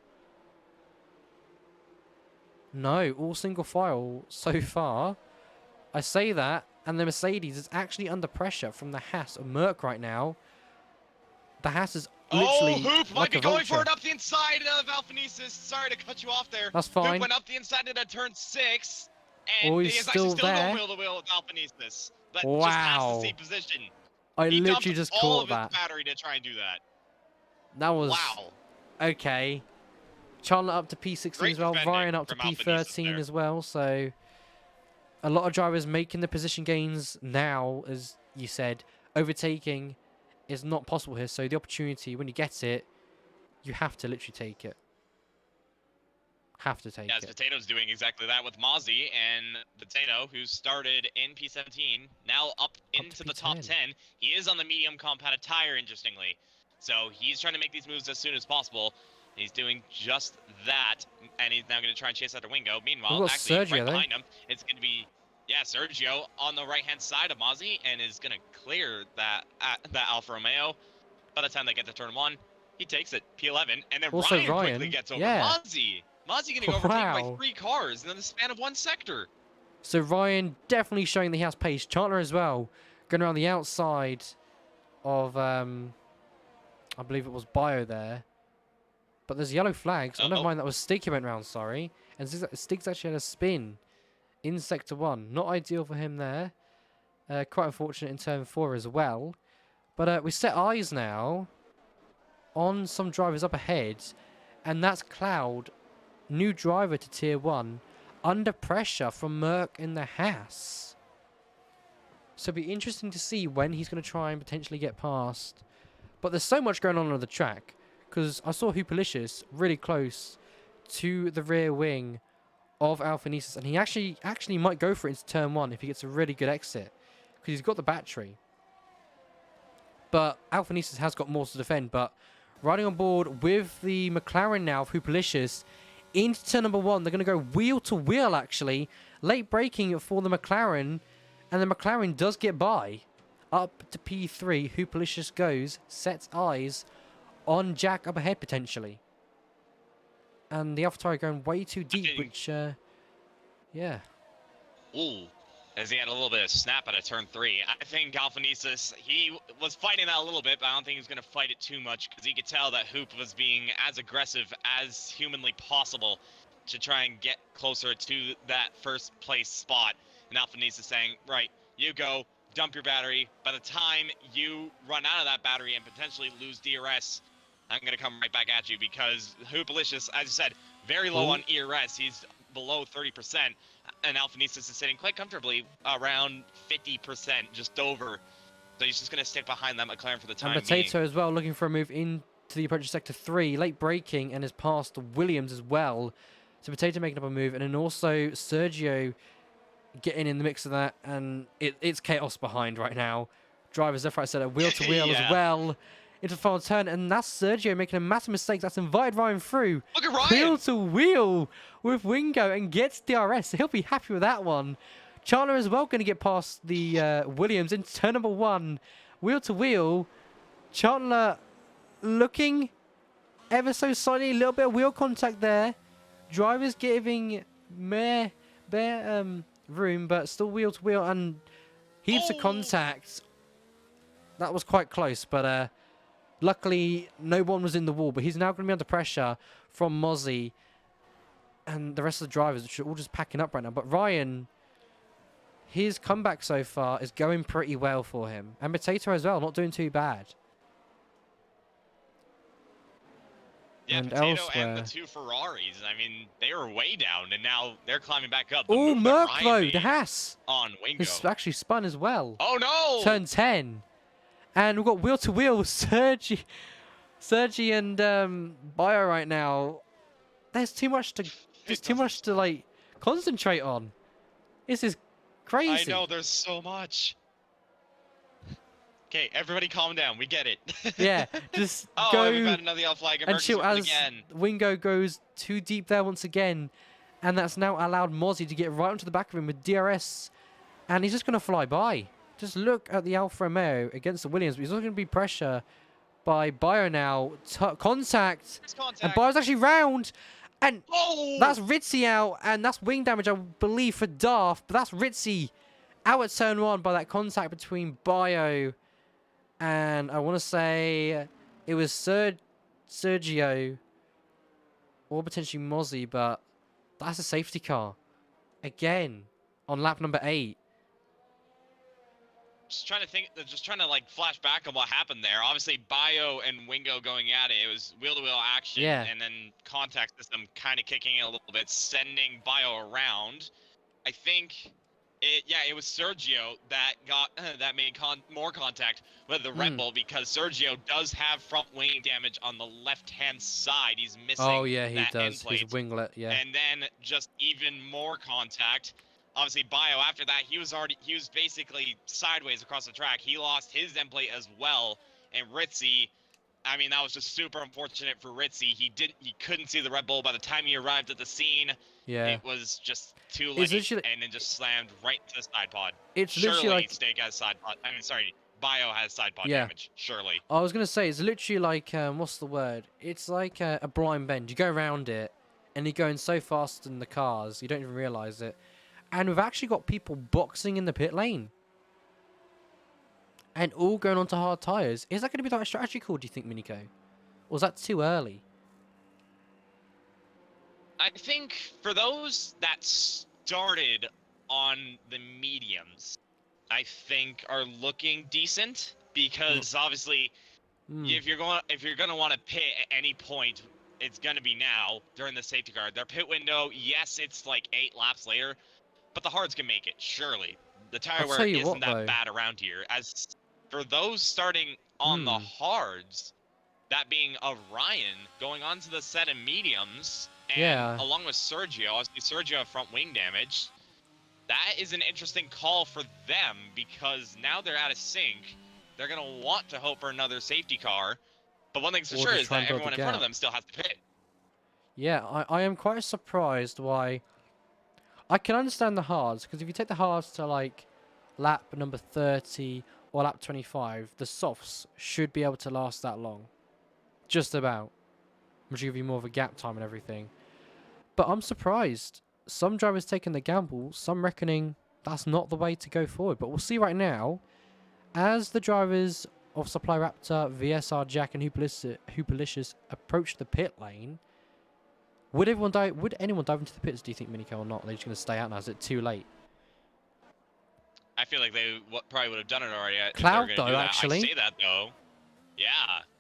No, all single file so far. I say that, and the Mercedes is actually under pressure from the Haas of Merc right now. The Haas is literally Hoop might like be a going for vulture. it up the inside of Alphanisas. Sorry to cut you off there. That's fine. Hoop went up the inside into turn 6, and Oh, he he's is actually still still there. going wheel to wheel with Alphanisas. But just has Wow. to see position. I He literally dumped just all caught of that. his battery to try and do that. That was Wow. okay. Chandler up to P16 Great as well. defending Ryan up to from Alphanisas P13 there. as well. So a lot of drivers making the position gains now, as you said. Overtaking is not possible here. So the opportunity, when you get it, you have to literally take it. Have to take Yeah, as it. Potato's doing exactly that with Mozzie, and Potato, who started in P17, now up into the top P10. 10. He is on the medium compounded tire, interestingly. So he's trying to make these moves as soon as possible. He's doing just that, and he's now going to try and chase after Wingo. Meanwhile, We've got actually, Sergio, right though. behind him, it's going to be, yeah, Sergio on the right-hand side of Mozzie, and is going to clear that Alfa Romeo. By the time they get to turn 1, he takes it, P11, and then Also Ryan Ryan, quickly gets over yeah. Mozzie. Mozzie getting overtaken by Wow. 3 cars in the span of 1 sector. So Ryan definitely showing that he has pace. Chandler as well, going around the outside of, I believe it was Bio there. But there's yellow flags. Oh, never Uh-oh. mind, that was Stig who went round, sorry. And Stig's actually had a spin in Sector 1. Not ideal for him there. Quite unfortunate in Turn 4 as well. But we set eyes now on some drivers up ahead. And that's Cloud, new driver to Tier 1, under pressure from Merc in the Haas. So it'll be interesting to see when he's going to try and potentially get past. But there's so much going on the track. Because I saw Hoopalicious really close to the rear wing of Alphanisas. And he actually might go for it into Turn 1 if he gets a really good exit. Because he's got the battery. But Alphanisas has got more to defend. But riding on board with the McLaren now of Hoopalicious into turn number 1. They're going to go wheel to wheel, actually. Late braking for the McLaren. And the McLaren does get by. Up to P3. Hoopalicious goes. Sets eyes on Jack up ahead, potentially. And the AlphaTauri going way too deep, think- which, yeah. Ooh. as he had a little bit of snap out of turn 3. I think Alphanesis, he was fighting that a little bit, but I don't think he was going to fight it too much because he could tell that Hoop was being as aggressive as humanly possible to try and get closer to that first place spot. And Alphanesis saying, right, you go, dump your battery. By the time you run out of that battery and potentially lose DRS, I'm going to come right back at you because Hoopalicious, as you said, very low on ERS. He's below 30%. And Alphanesis is sitting quite comfortably around 50%, just over. So he's just going to stick behind that McLaren for the time And Potato as well, looking for a move into the approach of Sector 3. Late braking and has passed Williams as well. So Potato making up a move. And then also Sergio getting in the mix of that. And it's chaos behind right now. Drivers left, right, center, wheel to wheel as well. Into the final turn, and that's Sergio making a massive mistake. That's invited Ryan through. Look at Ryan! Wheel to wheel with Wingo and gets DRS. So he'll be happy with that one. Chandler as well going to get past the Williams into turn number 1. Wheel to wheel. Chandler looking ever so slightly, a little bit of wheel contact there. Drivers giving bare room, but still wheel to wheel and heaps of contact. That was quite close, but luckily no one was in the wall. But he's now going to be under pressure from Mozzie and the rest of the drivers, which are all just packing up right now. But Ryan, his comeback so far is going pretty well for him. And Potato as well, not doing too bad. Yeah, and Potato elsewhere. and the 2 Ferraris, I mean, they were way down, and now they're climbing back up. Oh, Merc though, the Haas. On Wingo. Who's actually spun as well. Oh, no! Turn 10. And we've got wheel to wheel, Sergi and Bio right now. There's too much to like concentrate on. This is crazy. I know, there's so much. Okay, everybody calm down. We get it. Yeah, just oh, go we've had another yellow flag. and chill as again. Wingo goes too deep there once again. And that's now allowed Mozzie to get right onto the back of him with DRS. And he's just going to fly by. Just look at the Alfa Romeo against the Williams. But he's also going to be pressure by Bio now. Contact. And Bio's actually round. And that's Ritzy out. And that's wing damage, I believe, for Darth. But that's Ritzy out at turn 1 by that contact between Bio and I want to say it was Sergio or potentially Mozzie. But that's a safety car. Again, on lap number 8. Just trying to like flash back on what happened there. Obviously, Bio and Wingo going at it. It was wheel-to-wheel action, and then contact system kind of kicking in a little bit, sending Bio around. I think it was Sergio that got that made more contact with the Red Bull because Sergio does have front wing damage on the left-hand side. He's missing. Oh yeah, he does. His winglet, yeah. And then just even more contact. Obviously, Bio, after that, he was basically sideways across the track. He lost his end plate as well. And Ritzy, I mean, that was just super unfortunate for Ritzy. He couldn't see the Red Bull by the time he arrived at the scene. Yeah. It was just too late, and then just slammed right into the side pod. It's surely literally like Stake has side pod. I mean, sorry, Bio has side pod damage. Surely. I was gonna say it's literally like what's the word? It's like a blind bend. You go around it, and you're going so fast in the cars, you don't even realize it. And we've actually got people boxing in the pit lane. And all going onto hard tyres. Is that going to be the right strategy call, do you think, Minico? Or is that too early? I think for those that started on the mediums, I think are looking decent. Because obviously, if you're gonna want to pit at any point, it's going to be now during the safety car. Their pit window, yes, it's like 8 laps later. But the hards can make it, surely. The tire wear isn't that bad around here. As for those starting on the hards, that being Ryan, going on to the set of mediums, and along with Sergio, obviously Sergio have front wing damage, that is an interesting call for them because now they're out of sync. They're going to want to hope for another safety car. But one thing's for sure is that everyone in front of them still has to pit. Yeah, I am quite surprised why... I can understand the hards, because if you take the hards to like lap number 30 or lap 25, the softs should be able to last that long. Just about. Which will give you more of a gap time and everything. But I'm surprised. Some drivers taking the gamble, some reckoning that's not the way to go forward. But we'll see right now, as the drivers of Supply Raptor, VSR, Jack, and Hoopalicious approach the pit lane. Would anyone dive into the pits, do you think, Minico, or not? Are they just going to stay out now? Is it too late? I feel like they probably would have done it already. If they were Cloud, gonna though, do that. actually. I say that, though. Yeah,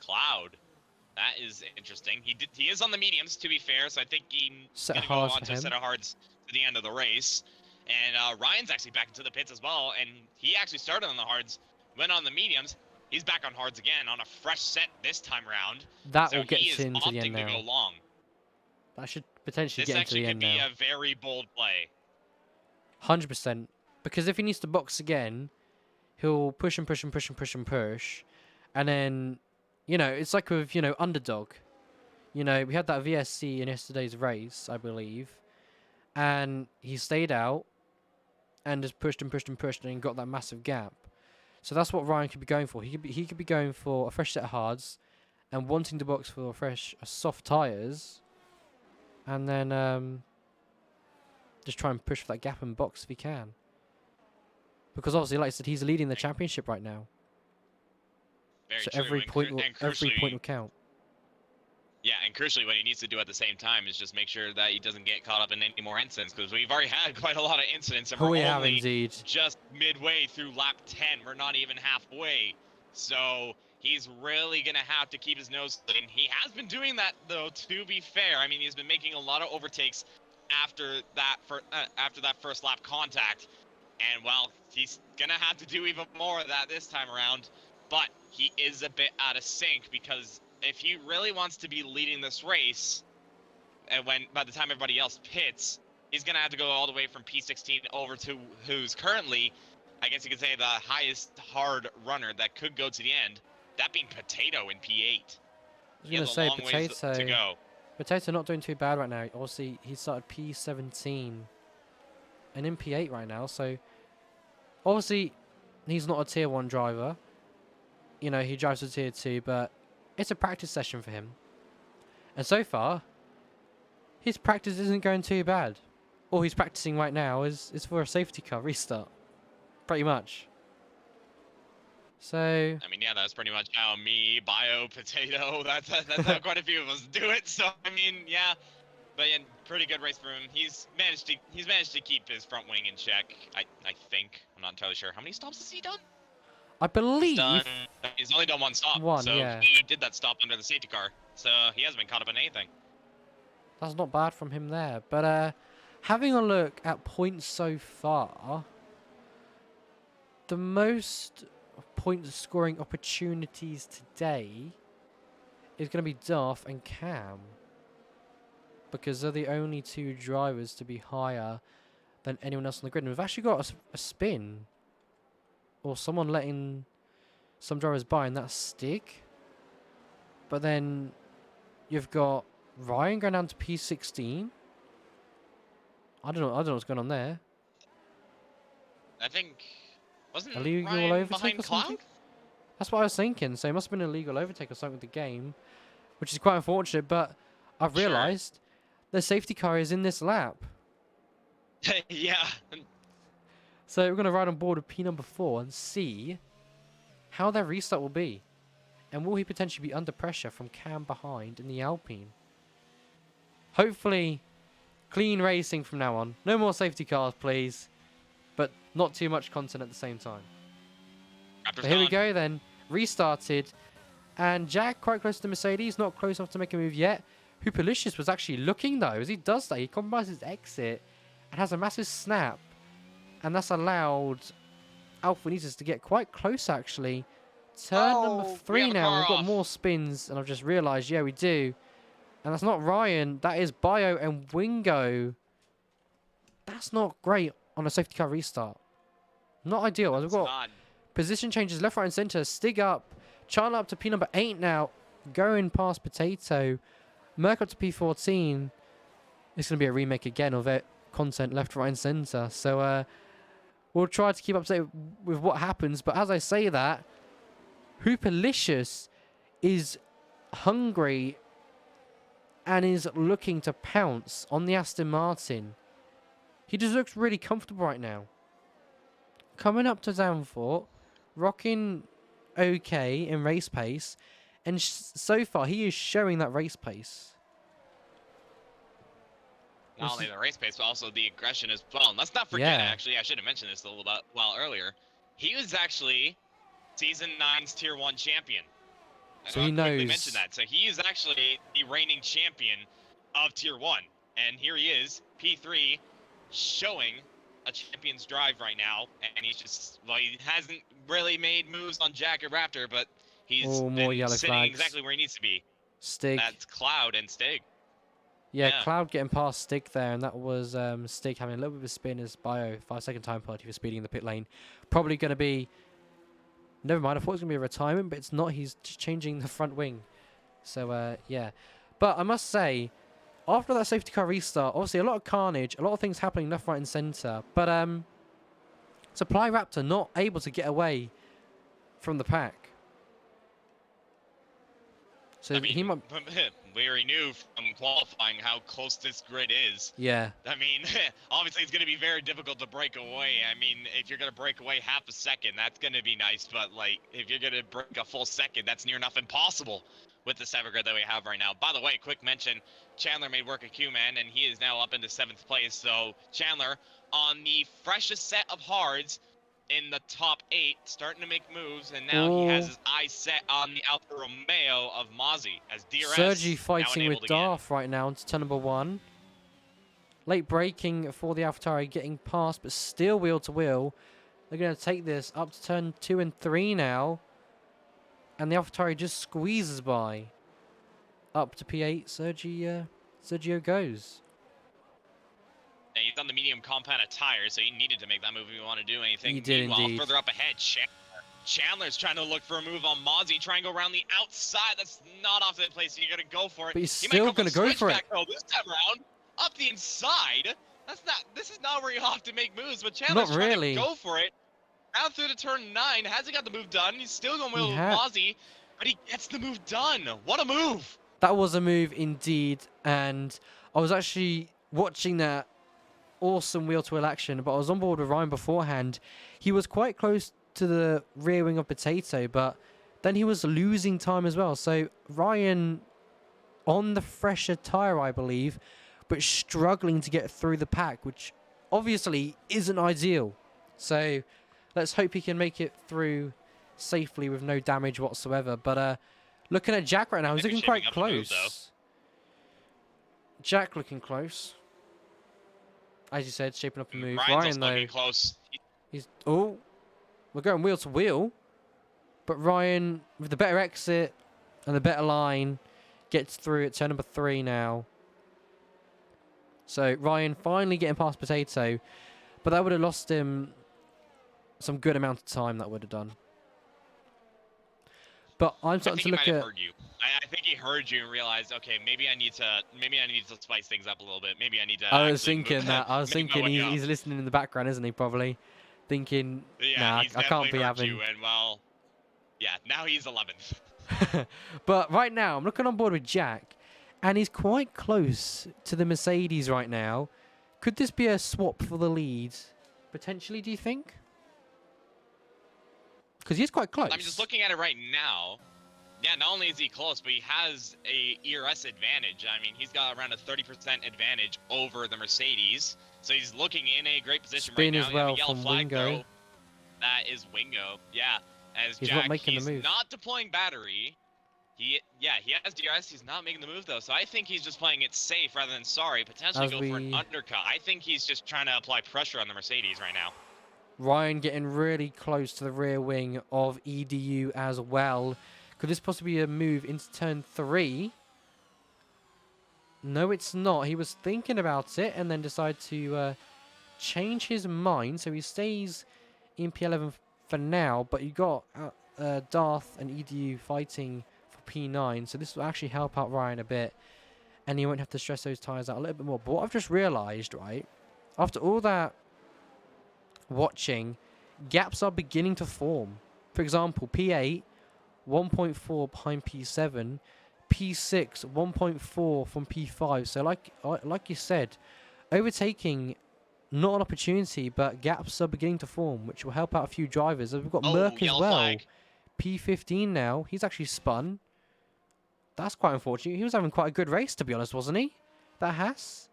Cloud. That is interesting. He is on the mediums, to be fair, so I think he's going to go on to a set of hards to the end of the race. And Ryan's actually back into the pits as well, and he actually started on the hards, went on the mediums. He's back on hards again on a fresh set this time around. That will get into the end now. To go long. That should potentially get into the end now. This actually could be a very bold play. 100%. Because if he needs to box again, he'll push and push and push and push and push. And then, you know, it's like with, you know, Underdog. You know, we had that VSC in yesterday's race, I believe. And he stayed out and just pushed and pushed and pushed and got that massive gap. So that's what Ryan could be going for. He could be going for a fresh set of hards and wanting to box for soft tyres. And then just try and push for that gap and box if he can. Because obviously, like I said, he's leading the championship right now. Very so true. every point will count. Yeah, and crucially, what he needs to do at the same time is just make sure that he doesn't get caught up in any more incidents, because we've already had quite a lot of incidents, and we're only just midway through lap 10. We're not even halfway. So he's really going to have to keep his nose clean. He has been doing that, though, to be fair. I mean, he's been making a lot of overtakes after that first lap contact. And, well, he's going to have to do even more of that this time around. But he is a bit out of sync, because if he really wants to be leading this race, and by the time everybody else pits, he's going to have to go all the way from P16 over to who's currently, I guess you could say, the highest hard runner that could go to the end, that being Potato in P8. I was going to say, Potato, to go. Potato not doing too bad right now. Obviously, he started P17 and in P8 right now, so obviously he's not a tier 1 driver. You know, he drives a tier 2, but it's a practice session for him. And so far, his practice isn't going too bad. All he's practicing right now is for a safety car restart. Pretty much. So I mean, yeah, that's pretty much how me, Bio, Potato, that's how quite a few of us do it. So I mean, yeah. But yeah, pretty good race for him. He's managed to keep his front wing in check. I think. I'm not entirely sure. How many stops has he done? I believe he's only done one stop. So yeah. He did that stop under the safety car. So he hasn't been caught up in anything. That's not bad from him there. But having a look at points so far, the most point scoring opportunities today is going to be Duff and Cam, because they're the only two drivers to be higher than anyone else on the grid. And we've actually got a spin, or someone letting some drivers by, and that's Stig. But then you've got Ryan going down to P16. I don't know what's going on there. I think wasn't illegal Ryan overtake or something? That's what I was thinking. So it must have been an illegal overtake or something with the game, which is quite unfortunate. But I've realised the safety car is in this lap. Yeah. So we're going to ride on board with P number 4 and see how their restart will be. And will he potentially be under pressure from Cam behind in the Alpine? Hopefully, clean racing from now on. No more safety cars, please. But not too much content at the same time. But here we go then. Restarted. And Jack quite close to Mercedes. Not close enough to make a move yet. Hoopalicious was actually looking though. As he does that, he compromises exit and has a massive snap. And that's allowed Alpha Benitez to get quite close actually. Turn number 3 now. We've got more spins. And I've just realised, yeah, we do. And that's not Ryan. That is Bio and Wingo. That's not great on a safety car restart. Not ideal. We've got position changes left, right, and centre. Stig up. Charlie up to P number 8 now. Going past Potato. Merc up to P14. It's going to be a remake again of it. Content left, right, and centre. So we'll try to keep up to date with what happens. But as I say that, Hoopalicious is hungry and is looking to pounce on the Aston Martin. He just looks really comfortable right now. coming up to Danforth, rocking okay in race pace, and so far he is showing that race pace. Not only the race pace, but also the aggression as well. And let's not forget, actually, I should have mentioned this a little bit while earlier. He was actually Season 9's Tier 1 champion. So he knows. Mention that. So he is actually the reigning champion of Tier 1. And here he is, P3, showing a champion's drive right now. And he's just, well, he hasn't really made moves on Jack or Raptor, but he's more yellow sitting flags. exactly where he needs to be. Stig. That's Cloud and Stig. Yeah, Cloud getting past Stig there, and that was Stig having a little bit of a spin as Bio 5-second time penalty for speeding in the pit lane. Probably going to be... Never mind, I thought it was going to be a retirement, but it's not. He's just changing the front wing. So, yeah. But I must say, after that safety car restart, obviously a lot of carnage, a lot of things happening left, right, and centre. But Supply Raptor not able to get away from the pack. So I mean, he might... we already knew from qualifying how close this grid is. Yeah. I mean, obviously it's going to be very difficult to break away. I mean, if you're going to break away half a second, that's going to be nice. But, like, if you're going to break a full second, that's near enough impossible with the 7 grid that we have right now. By the way, quick mention, Chandler made work of Q-Man, and he is now up into 7th place. So, Chandler, on the freshest set of hards, in the top 8, starting to make moves, and now he has his eyes set on the Alfa Romeo of Mozzie as DRS. Sergi fighting with Darth right now into turn number 1. Late braking for the AlphaTauri, getting past, but still wheel to wheel. They're going to take this up to turn 2 and 3 now, and the AlphaTauri just squeezes by. Up to P8, Sergio goes. And he's on the medium compounded tire, so he needed to make that move if he wanted to do anything. He did indeed. Further up ahead, Chandler's trying to look for a move on Mozzie, trying to go around the outside. That's not off the place, so you got to go for it. But he's still going to go for it. Though, this time around, up the inside. This is not where you have to make moves, but Chandler's trying to go for it. Out through to turn 9, hasn't got the move done. He's still going with Mozzie, but he gets the move done. What a move! That was a move indeed, and I was actually watching that awesome wheel-to-wheel action, but I was on board with Ryan beforehand. He was quite close to the rear wing of Potato, but then he was losing time as well. So Ryan on the fresher tyre, I believe, but struggling to get through the pack, which obviously isn't ideal. So let's hope he can make it through safely with no damage whatsoever. But looking at Jack right now, he's looking quite close. Jack looking close. As you said, shaping up a move. Ryan though, close. We're going wheel to wheel, but Ryan with the better exit and the better line gets through at turn number 3 now. So Ryan finally getting past Potato, but that would have lost him some good amount of time. That would have done. But I'm starting to look at. I think he heard you and realized, okay, maybe I need to spice things up a little bit. Maybe I need to. I was thinking that. I was thinking he's listening in the background, isn't he? Probably thinking, nah, I can't be having. And well, yeah, now he's 11th. But right now, I'm looking on board with Jack, and he's quite close to the Mercedes right now. Could this be a swap for the lead? Potentially, do you think? Because he's quite close. I'm just looking at it right now. Yeah, not only is he close, but he has a ERS advantage. I mean, he's got around a 30% advantage over the Mercedes. So he's looking in a great position right now. Spin as well from Wingo. That is Wingo. Yeah, as he's Jack, not making the move. Not deploying battery. He has DRS. He's not making the move, though. So I think he's just playing it safe rather than sorry. Potentially go for an undercut. I think he's just trying to apply pressure on the Mercedes right now. Ryan getting really close to the rear wing of EDU as well. Could this possibly be a move into turn 3? No, it's not. He was thinking about it and then decided to change his mind. So he stays in P11 for now, but you got Darth and EDU fighting for P9. So this will actually help out Ryan a bit, and he won't have to stress those tyres out a little bit more. But what I've just realised, right, after all that watching, gaps are beginning to form. For example, P8, 1.4 behind P7, P6, 1.4 from P5. So like you said, overtaking not an opportunity, but gaps are beginning to form, which will help out a few drivers. We've got Oh, Merc as yellow well. flag. P15 now. He's actually spun. That's quite unfortunate. He was having quite a good race, to be honest, wasn't he? That Haas?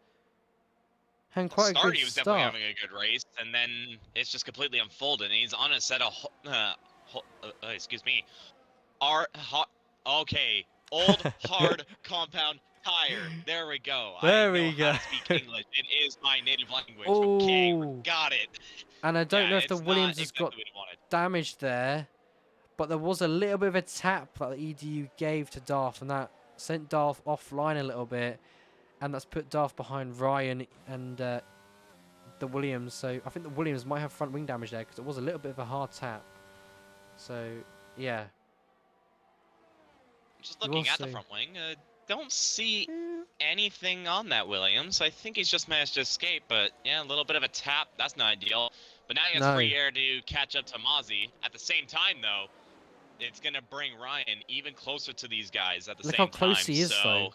Having quite a good He was definitely start. having a good race, and then it's just completely unfolded. And he's on a set of, excuse me, okay, old hard compound tire. There we go. There I we know go. how to speak English. It is my native language. Oh. Okay, got it. And I don't Yeah, know if the it's Williams not has exactly got what he wanted. damage there, but there was a little bit of a tap that the EDU gave to Darth, and that sent Darth offline a little bit, and that's put Darth behind Ryan and the Williams. So I think the Williams might have front wing damage there because it was a little bit of a hard tap. So yeah. Just looking at the front wing, don't see anything on that Williams. I think he's just managed to escape, but yeah, a little bit of a tap. That's not ideal. But now he has free air to catch up to Mozzie. At the same time, though, it's going to bring Ryan even closer to these guys at the same time. Look how close he is, though.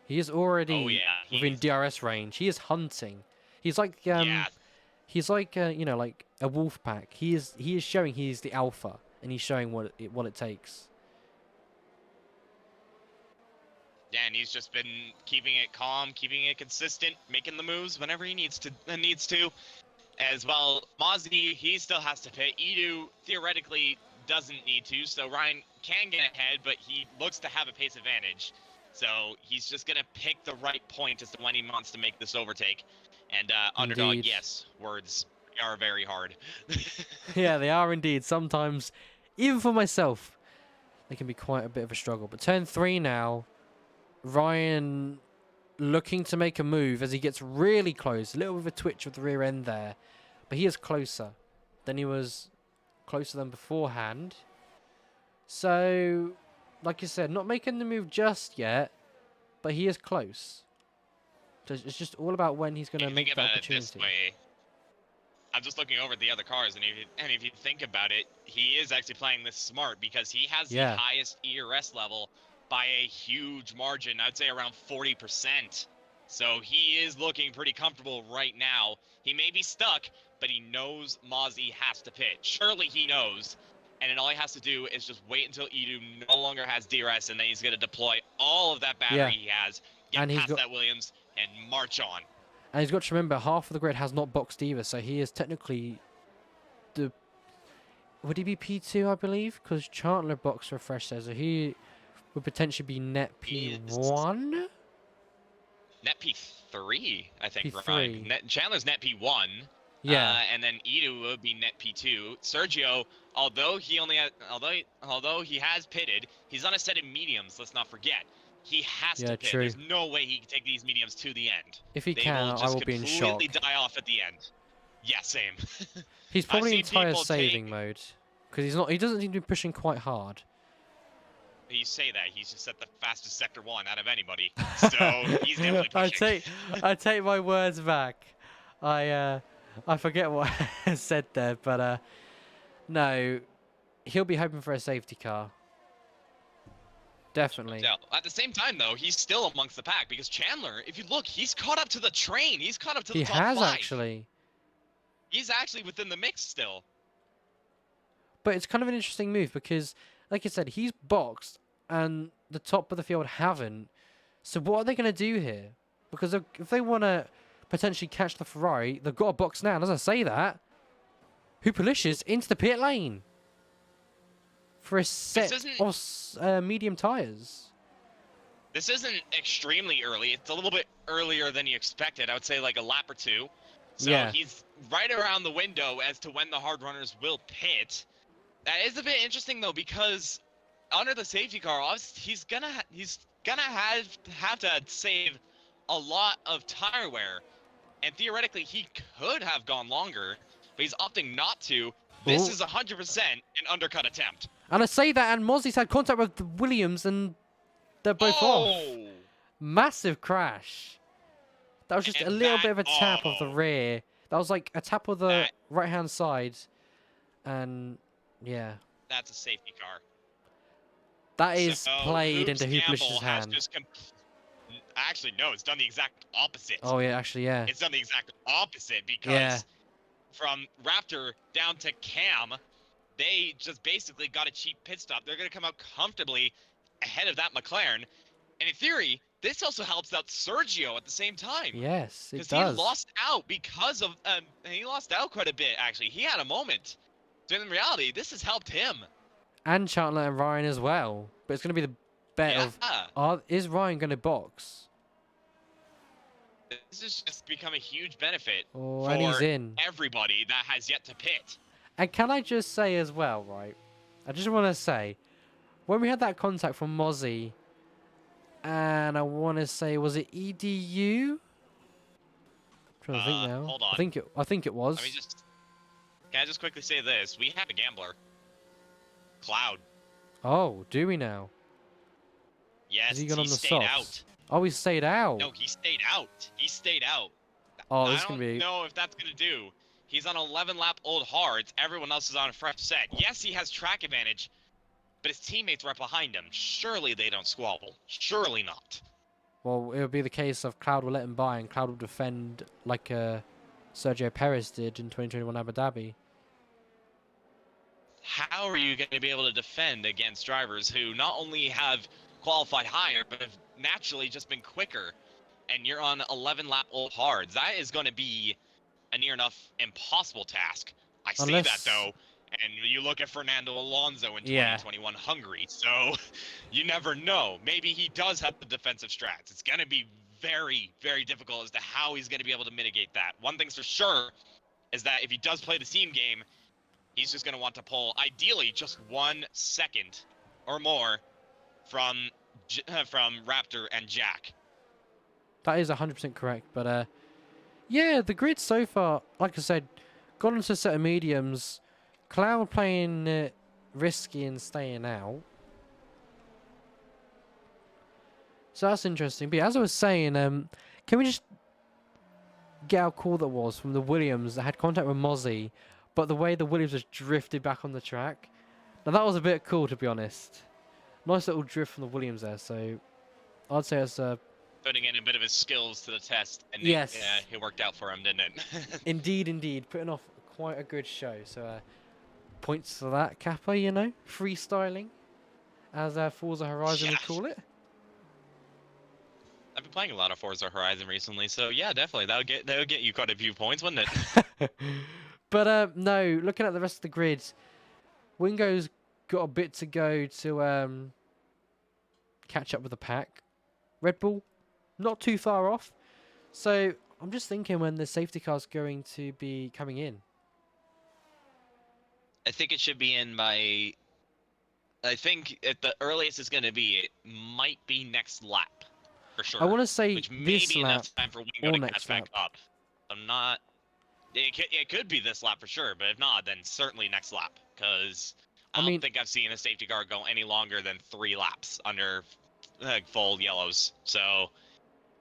He is already within DRS range. He is hunting. He's like he's like you know, like a wolf pack. He is showing he's the alpha, and he's showing what it takes. Yeah, and he's just been keeping it calm, keeping it consistent, making the moves whenever he needs to. As well, Mozzie, he still has to pit. Edu theoretically doesn't need to, so Ryan can get ahead, but he looks to have a pace advantage. So he's just gonna pick the right point as to when he wants to make this overtake. And underdog, yes, words are very hard. Yeah, they are indeed. Sometimes, even for myself, they can be quite a bit of a struggle. But turn 3 now. Ryan looking to make a move as he gets really close. A little bit of a twitch of the rear end there. But he is closer than he was closer than beforehand. So, like you said, not making the move just yet, but he is close. So it's just all about when he's going to make the opportunity. This way, I'm just looking over at the other cars, and if you think about it, he is actually playing this smart because he has the highest ERS level by a huge margin. I'd say around 40%. So he is looking pretty comfortable right now. He may be stuck, but he knows Mozzie has to pit. Surely he knows. And then all he has to do is just wait until Edu no longer has DRS, and then he's going to deploy all of that battery he has, get past that Williams, and march on. And he's got to remember, half of the grid has not boxed either, so he is technically the... Would he be P2, I believe? Because Chandler boxed refresh there, so he would potentially be net P1? Net P3, I think, P3. Ryan. Chandler's net P1. Yeah. And then Edu would be net P2. Sergio, although he has pitted, he's on a set of mediums, let's not forget. He has to pit. True. There's no way he can take these mediums to the end. If he can, I will be in shock. They will just completely die off at the end. Yeah, same. He's probably in tire saving mode. Because he doesn't seem to be pushing quite hard. You say that, he's just at the fastest Sector 1 out of anybody. So he's definitely pushing. I take my words back. I forget what I said there, but no, he'll be hoping for a safety car. Definitely. At the same time, though, he's still amongst the pack because Chandler, if you look, he's caught up to the train. He's caught up to the top 5. He has actually. He's actually within the mix still. But it's kind of an interesting move because, like I said, he's boxed and the top of the field haven't. So what are they going to do here? Because if they want to potentially catch the Ferrari, they've got a box now. And as I say that, Hoopalishes into the pit lane for a set of medium tires. This isn't extremely early. It's a little bit earlier than you expected. I would say like a lap or 2. So he's right around the window as to when the hard runners will pit. That is a bit interesting though, because under the safety car, he's gonna have to save a lot of tire wear, and theoretically he could have gone longer, but he's opting not to. This is 100% an undercut attempt. And I say that, and Mozzie's had contact with the Williams, and they're both off. Massive crash. That was just a little bit of a tap of the rear. That was like a tap of the right-hand side, and yeah. That's a safety car. That is played into Hoopalish's hand. Actually, no, it's done the exact opposite. Oh yeah, actually, yeah. It's done the exact opposite because Yeah. from Raptor down to Cam, they just basically got a cheap pit stop. They're going to come out comfortably ahead of that McLaren. And in theory, this also helps out Sergio at the same time. Yes, it Because does. he lost out because of, he lost out quite a bit, actually. He had a moment. So in reality, this has helped him. And Chandler and Ryan as well. But it's going to be the bet of, is Ryan going to box? This has just become a huge benefit Oh, and he's for in. everybody that has yet to pit. And can I just say as well, right? I just want to say, when we had that contact from Mozzie, and I want to say, was it EDU? I'm trying to think now. Hold on. I think it was. Can I just quickly say this? We have a gambler. Cloud. Oh, do we now? Yes, Has he gone on the stayed softs? out. Oh, he stayed out. No, he stayed out. He stayed out. Oh, this I is going don't to be... know if that's going to do. He's on 11 lap old hards. Everyone else is on a fresh set. Yes, he has track advantage, but his teammates right behind him. Surely they don't squabble. Surely not. Well, it would be the case of Cloud will let him by, and Cloud will defend like Sergio Perez did in 2021 Abu Dhabi. How are you going to be able to defend against drivers who not only have qualified higher, but have naturally just been quicker, and you're on 11 lap old hards? That is going to be a near enough impossible task. I say that though, and you look at Fernando Alonso in 2021 Hungary, so you never know. Maybe he does have the defensive strats. It's going to be very, very difficult as to how he's going to be able to mitigate that. One thing's for sure is that if he does play the team game, he's just going to want to pull, ideally, just 1 second or more from Raptor and Jack. That is 100% correct, but yeah, the grid so far, like I said, got into a set of mediums. Cloud playing risky and staying out. So that's interesting. But yeah, as I was saying, can we just get how cool that was from the Williams that had contact with Mozzie, but the way the Williams just drifted back on the track? Now that was a bit cool, to be honest. Nice little drift from the Williams there, so I'd say it's putting in a bit of his skills to the test, and yes, it worked out for him, didn't it? Indeed, putting off quite a good show. So points for that, Kappa. You know, freestyling, as Forza Horizon would call it. I've been playing a lot of Forza Horizon recently, so yeah, definitely that would get you quite a few points, wouldn't it? But no, looking at the rest of the grids, Wingo's got a bit to go to catch up with the pack. Red Bull, not too far off. So I'm just thinking when the safety car's going to be coming in. I think it should be in by... I think at the earliest it's going to be, it might be next lap, for sure. I want to say which this may be lap enough time for Wingo to next catch back up. I'm not... It could be this lap for sure, but if not, then certainly next lap. Because I don't think I've seen a safety car go any longer than 3 laps under full yellows. So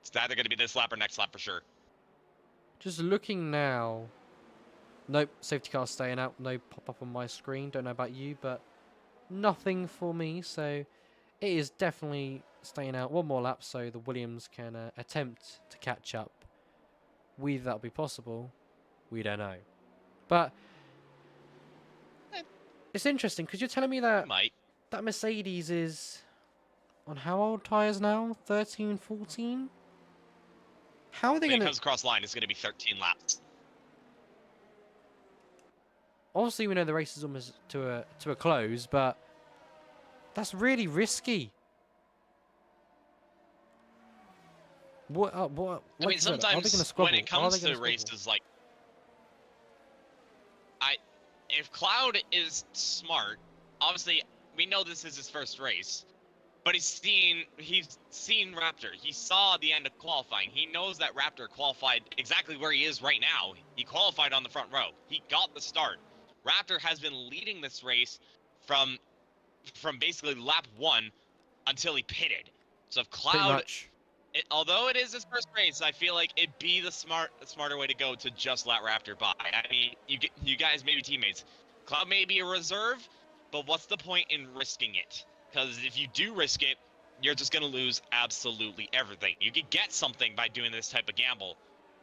it's either going to be this lap or next lap for sure. Just looking now. Nope, safety car staying out. No pop up on my screen. Don't know about you, but nothing for me. So it is definitely staying out. One more lap so the Williams can attempt to catch up. Whether that'll be possible, we don't know. But it's interesting because you're telling me that that Mercedes is on how old tyres now? 13, 14? How are they going to... When it comes across line, it's going to be 13 laps. Obviously, we know the race is almost to a close, but that's really risky. I mean, sometimes when it comes to races, like... If Cloud is smart, obviously, we know this is his first race, but he's seen Raptor. He saw the end of qualifying. He knows that Raptor qualified exactly where he is right now. He qualified on the front row. He got the start. Raptor has been leading this race from basically lap 1 until he pitted. So if Cloud, although it is his first race, I feel like it'd be the smarter way to go to just let Raptor by. I mean, you guys may be teammates. Cloud may be a reserve, but what's the point in risking it? Because if you do risk it, you're just gonna lose absolutely everything. You could get something by doing this type of gamble,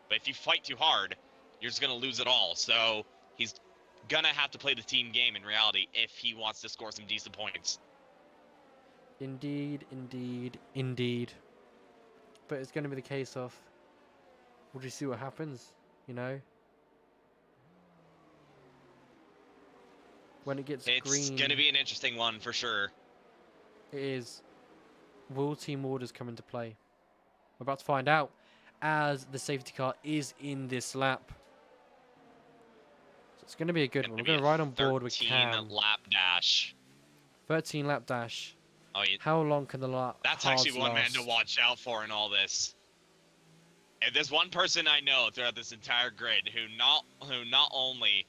but if you fight too hard, you're just gonna lose it all. So he's gonna have to play the team game in reality if he wants to score some decent points. Indeed, indeed, indeed. But it's going to be the case of, we'll just see what happens, you know? When it gets green... It's gonna be an interesting one for sure. It is. Will team orders come into play? We're about to find out, as the safety car is in this lap. So it's going to be a good one. We're going to ride on board with Cam. 13 lap dash. 13 lap dash. Oh, yeah. How long can the lap? That's actually one man to watch out for in all this. If there's one person I know throughout this entire grid who not only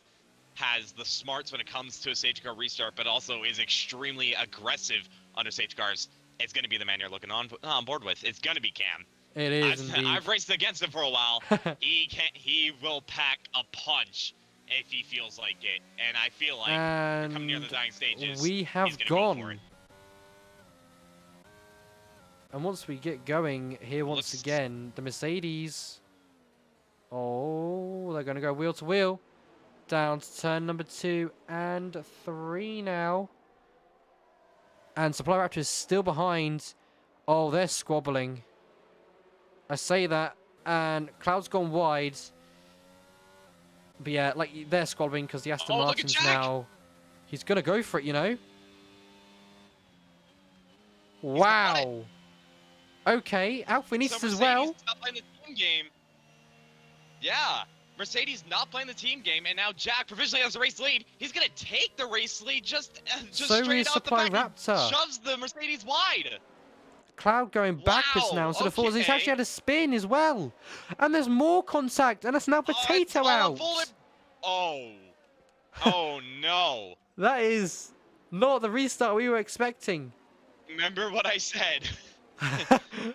has the smarts when it comes to a safety car restart, but also is extremely aggressive under safety cars, it's going to be the man you're looking on board with. It's going to be Cam. It is indeed. I've raced against him for a while. He will pack a punch if he feels like it, and I feel like coming near the dying stages, we have go for it. And once we get going here, once again, the Mercedes. Oh, they're going to go wheel to wheel. Down to turn number 2 and 3 now. And Supply Raptor is still behind. Oh, they're squabbling. I say that. And Cloud's gone wide. But yeah, like, they're squabbling because the Aston Martin's now... He's going to go for it, you know? Wow. Okay, Alphinistas as well. Not playing the team game. Yeah, Mercedes not playing the team game, and now Jack provisionally has the race lead. He's gonna take the race lead just so straight out the back. Raptor Shoves the Mercedes wide. Cloud going backwards now instead of forwards. He's actually had a spin as well, and there's more contact, and that's now Potato out. Oh no! That is not the restart we were expecting. Remember what I said.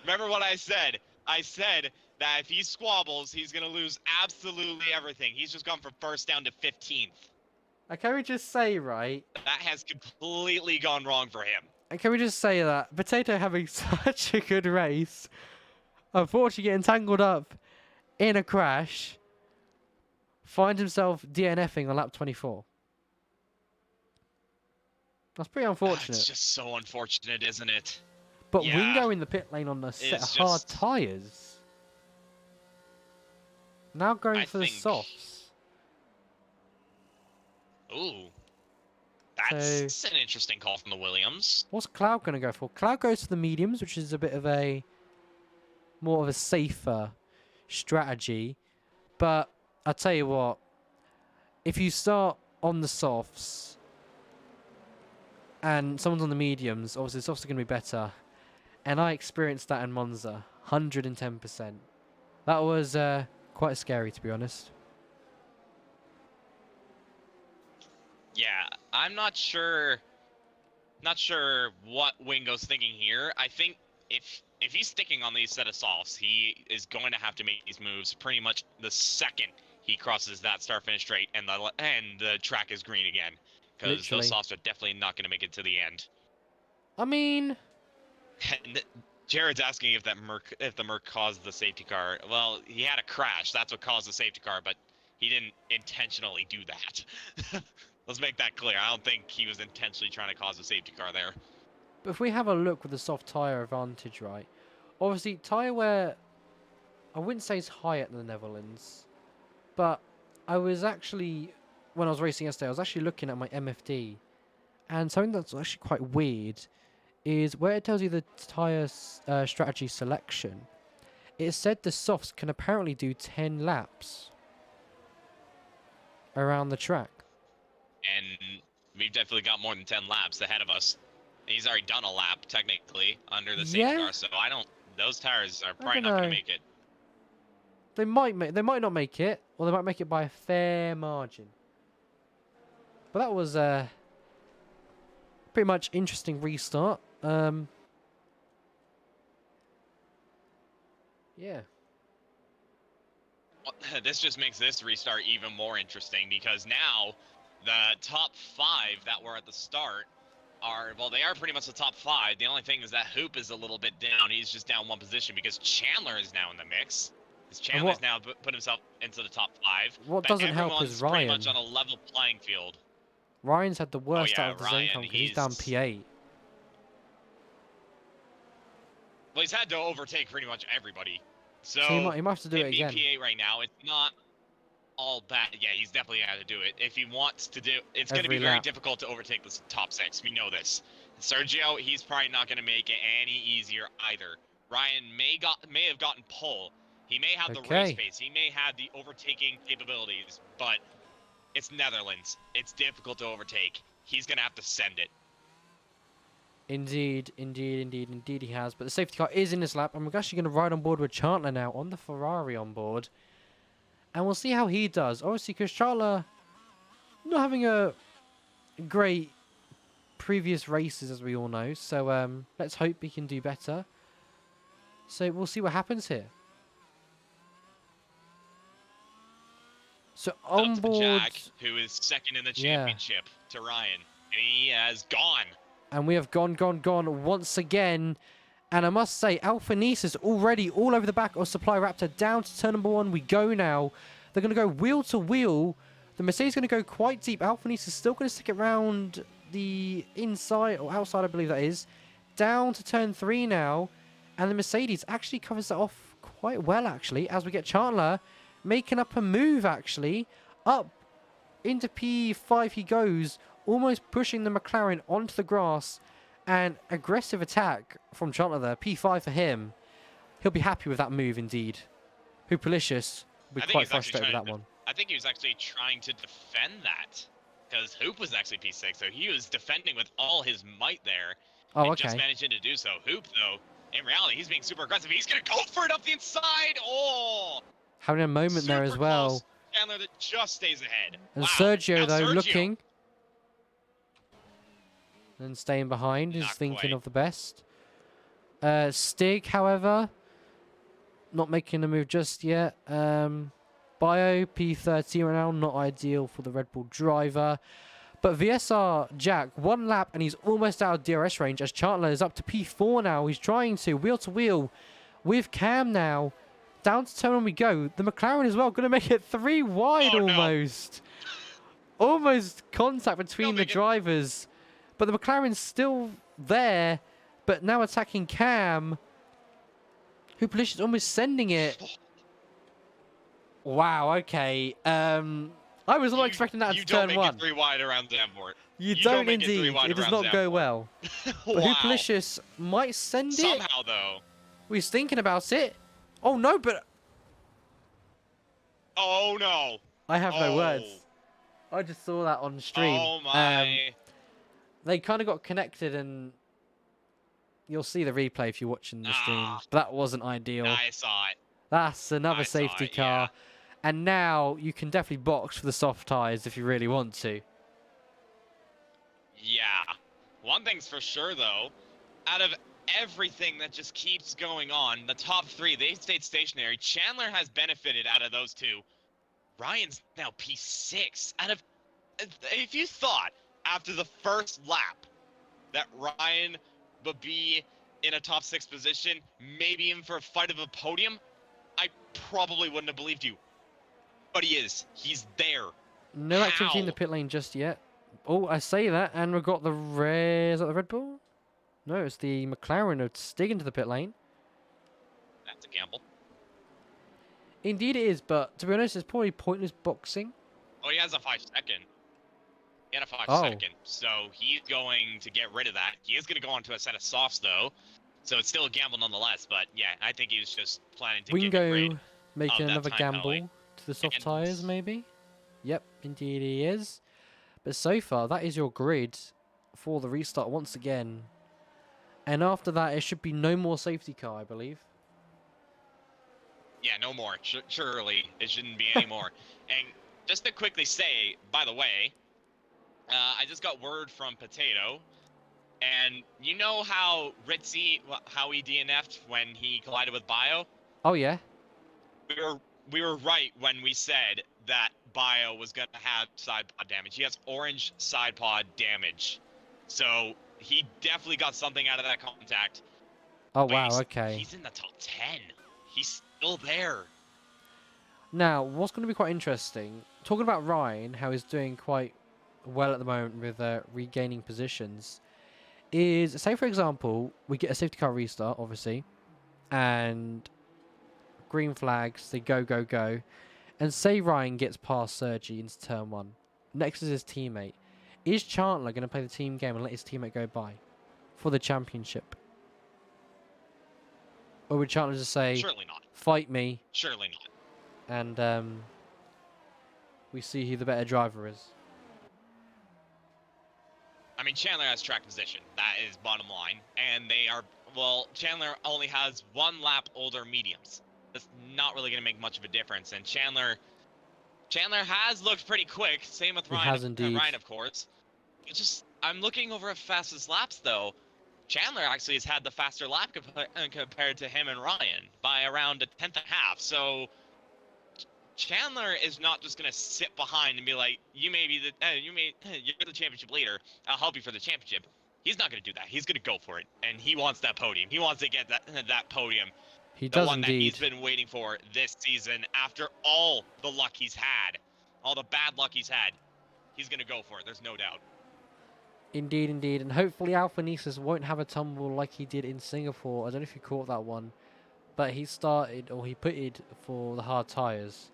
Remember what I said. I said that if he squabbles, he's going to lose absolutely everything. He's just gone from first down to 15th. Can we just say, right? That has completely gone wrong for him. And can we just say that Potato having such a good race, unfortunately getting tangled up in a crash, finds himself DNFing on lap 24. That's pretty unfortunate. It's just so unfortunate, isn't it? But Wingo in the pit lane on a set of hard tyres. Now going for the softs. Ooh. That's an interesting call from the Williams. What's Cloud going to go for? Cloud goes for the mediums, which is a bit of a... more of a safer strategy. But I'll tell you what. If you start on the softs and someone's on the mediums, obviously the softs are going to be better. And I experienced that in Monza, 110%. That was quite scary, to be honest. Yeah, I'm not sure what Wingo's thinking here. I think if he's sticking on these set of softs, he is going to have to make these moves pretty much the second he crosses that start-finish straight and the track is green again, because those softs are definitely not going to make it to the end. I mean. And Jared's asking if the Merc caused the safety car. Well, he had a crash. That's what caused the safety car, but he didn't intentionally do that. Let's make that clear. I don't think he was intentionally trying to cause a safety car there. But if we have a look with the soft tyre advantage, right? Obviously, tyre wear, I wouldn't say is higher in the Netherlands, but I was actually, when I was racing yesterday, I was actually looking at my MFD, and something that's actually quite weird is where it tells you the tyre strategy selection. It said the softs can apparently do 10 laps around the track. And we've definitely got more than 10 laps ahead of us. He's already done a lap, technically, under the safety car, so those tires are probably not going to make it. They might not make it, or they might make it by a fair margin. But that was pretty much interesting restart. Yeah. This just makes this restart even more interesting, because now the top 5 that were at the start well, they are pretty much the top 5. The only thing is that Hoop is a little bit down. He's just down 1 position because Chandler is now in the mix. Chandler's now put himself into the top 5. What but doesn't help is everyone's pretty Ryan. much on a level playing field. Ryan's had the worst yeah, out of the Ryan, Zencon because he's down P8. Well, he's had to overtake pretty much everybody. So he might have to do it him again. being P8 right now, it's not all bad. Yeah, he's definitely had to do it. If he wants to do, it's going to be Every very lap. difficult to overtake this top 6. We know this. Sergio, he's probably not going to make it any easier either. Ryan may have gotten pole. He may have the race pace. He may have the overtaking capabilities, but it's Netherlands. It's difficult to overtake. He's going to have to send it. Indeed he has. But the safety car is in this lap, and we're actually going to ride on board with Chandler now on the Ferrari on board. And we'll see how he does. Obviously, because Chandler not having a great previous races, as we all know. So let's hope he can do better. So we'll see what happens here. So on board, Jack, who is second in the championship to Ryan, and he has gone. And we have gone once again. And I must say, Alpha Nice is already all over the back of Supply Raptor. Down to turn number 1 we go now. They're going to go wheel to wheel. The Mercedes is going to go quite deep. Alpha Nice is still going to stick it around the inside, or outside I believe that is. Down to turn 3 now. And the Mercedes actually covers that off quite well, actually, as we get Chandler making up a move, actually. Up into P5 he goes, almost pushing the McLaren onto the grass. And aggressive attack from Chandler there. P5 for him. He'll be happy with that move, indeed. Hoopalicious will be quite frustrated with that one. I think he was actually trying to defend that. Because Hoop was actually P6, so he was defending with all his might there. Oh, and okay. just managing to do so. Hoop, though, in reality, he's being super aggressive. He's going to go for it up the inside. Oh! Having a moment there as well. Close. Chandler that just stays ahead. And wow. Sergio, Now though, Sergio. looking. And staying behind is Not thinking quite. of the best. Stig, however, not making a move just yet. Bio, P13 right now, not ideal for the Red Bull driver. But VSR Jack, 1 lap, and he's almost out of DRS range as Chandler is up to P4 now. He's trying to wheel with Cam now. Down to turn 1 we go. The McLaren as well, going to make it 3 wide almost. No. Almost contact between the drivers. But the McLaren's still there, but now attacking Cam. Hoopalish is almost sending it. Wow, okay. I was not expecting that to turn 1. You don't make it 3 wide around Zandvoort. You don't indeed. It does not go well. But Wow. Hoopalicious might send it. Somehow, though. He's thinking about it. Oh, no, but... Oh, no. I have no words. I just saw that on stream. Oh, my. They kind of got connected, and you'll see the replay if you're watching the stream. But that wasn't ideal. I saw it. That's another safety car. Yeah. And now you can definitely box for the soft tyres if you really want to. Yeah. One thing's for sure, though. Out of everything that just keeps going on, the top 3, they stayed stationary. Chandler has benefited out of those 2. Ryan's now P6. If you thought after the first lap that Ryan would be in a top 6 position, maybe in for a fight of a podium, I probably wouldn't have believed you. But he is. He's there. No activity in the pit lane just yet. Oh, I say that, and we've got the is that the Red Bull? No, it's the McLaren of Stig into the pit lane. That's a gamble. Indeed it is, but to be honest, it's probably pointless boxing. Oh, he has a 5-second. He had a 5-second, so he's going to get rid of that. He is going to go onto a set of softs, though, so it's still a gamble nonetheless. But yeah, I think he was just planning to get rid of making that another time gamble penalty. to the soft tyres, maybe. Yep, indeed he is. But so far, that is your grid for the restart once again. And after that, it should be no more safety car, I believe. Yeah, no more. Surely it shouldn't be any more. And just to quickly say, by the way, I just got word from Potato, and you know how Ritzy, how he DNF'd when he collided with Bio? Oh yeah. We were right when we said that Bio was gonna have side pod damage. He has orange side pod damage. So he definitely got something out of that contact. Oh, But wow, okay. He's in the top 10. He's still there. Now, what's going to be quite interesting, talking about Ryan, how he's doing quite well at the moment with regaining positions, is, say, for example, we get a safety car restart, obviously, and green flags, they go, go, go, and say Ryan gets past Sergi into turn 1. Next is his teammate. Is Chandler going to play the team game and let his teammate go by for the championship? Or would Chandler just say, Surely not. fight me, Surely not. and we see who the better driver is? I mean, Chandler has track position. That is bottom line. And they are, well, Chandler only has 1 lap older mediums. That's not really going to make much of a difference. And Chandler has looked pretty quick. Same with Ryan. He has indeed. Ryan, of course. It's just, I'm looking over at fastest laps, though. Chandler actually has had the faster lap compared to him and Ryan by around a 10th and a half. So Chandler is not just gonna sit behind and be like, "You may be you're the championship leader. I'll help you for the championship." He's not gonna do that. He's gonna go for it, and he wants that podium. He wants to get that podium. He The does one that indeed. he's been waiting for this season. After all the luck he's had, all the bad luck he's had, he's gonna go for it. There's no doubt. Indeed, indeed. And hopefully Alpha Nisus won't have a tumble like he did in Singapore. I don't know if you caught that one. But he started, or he pitted for the hard tyres.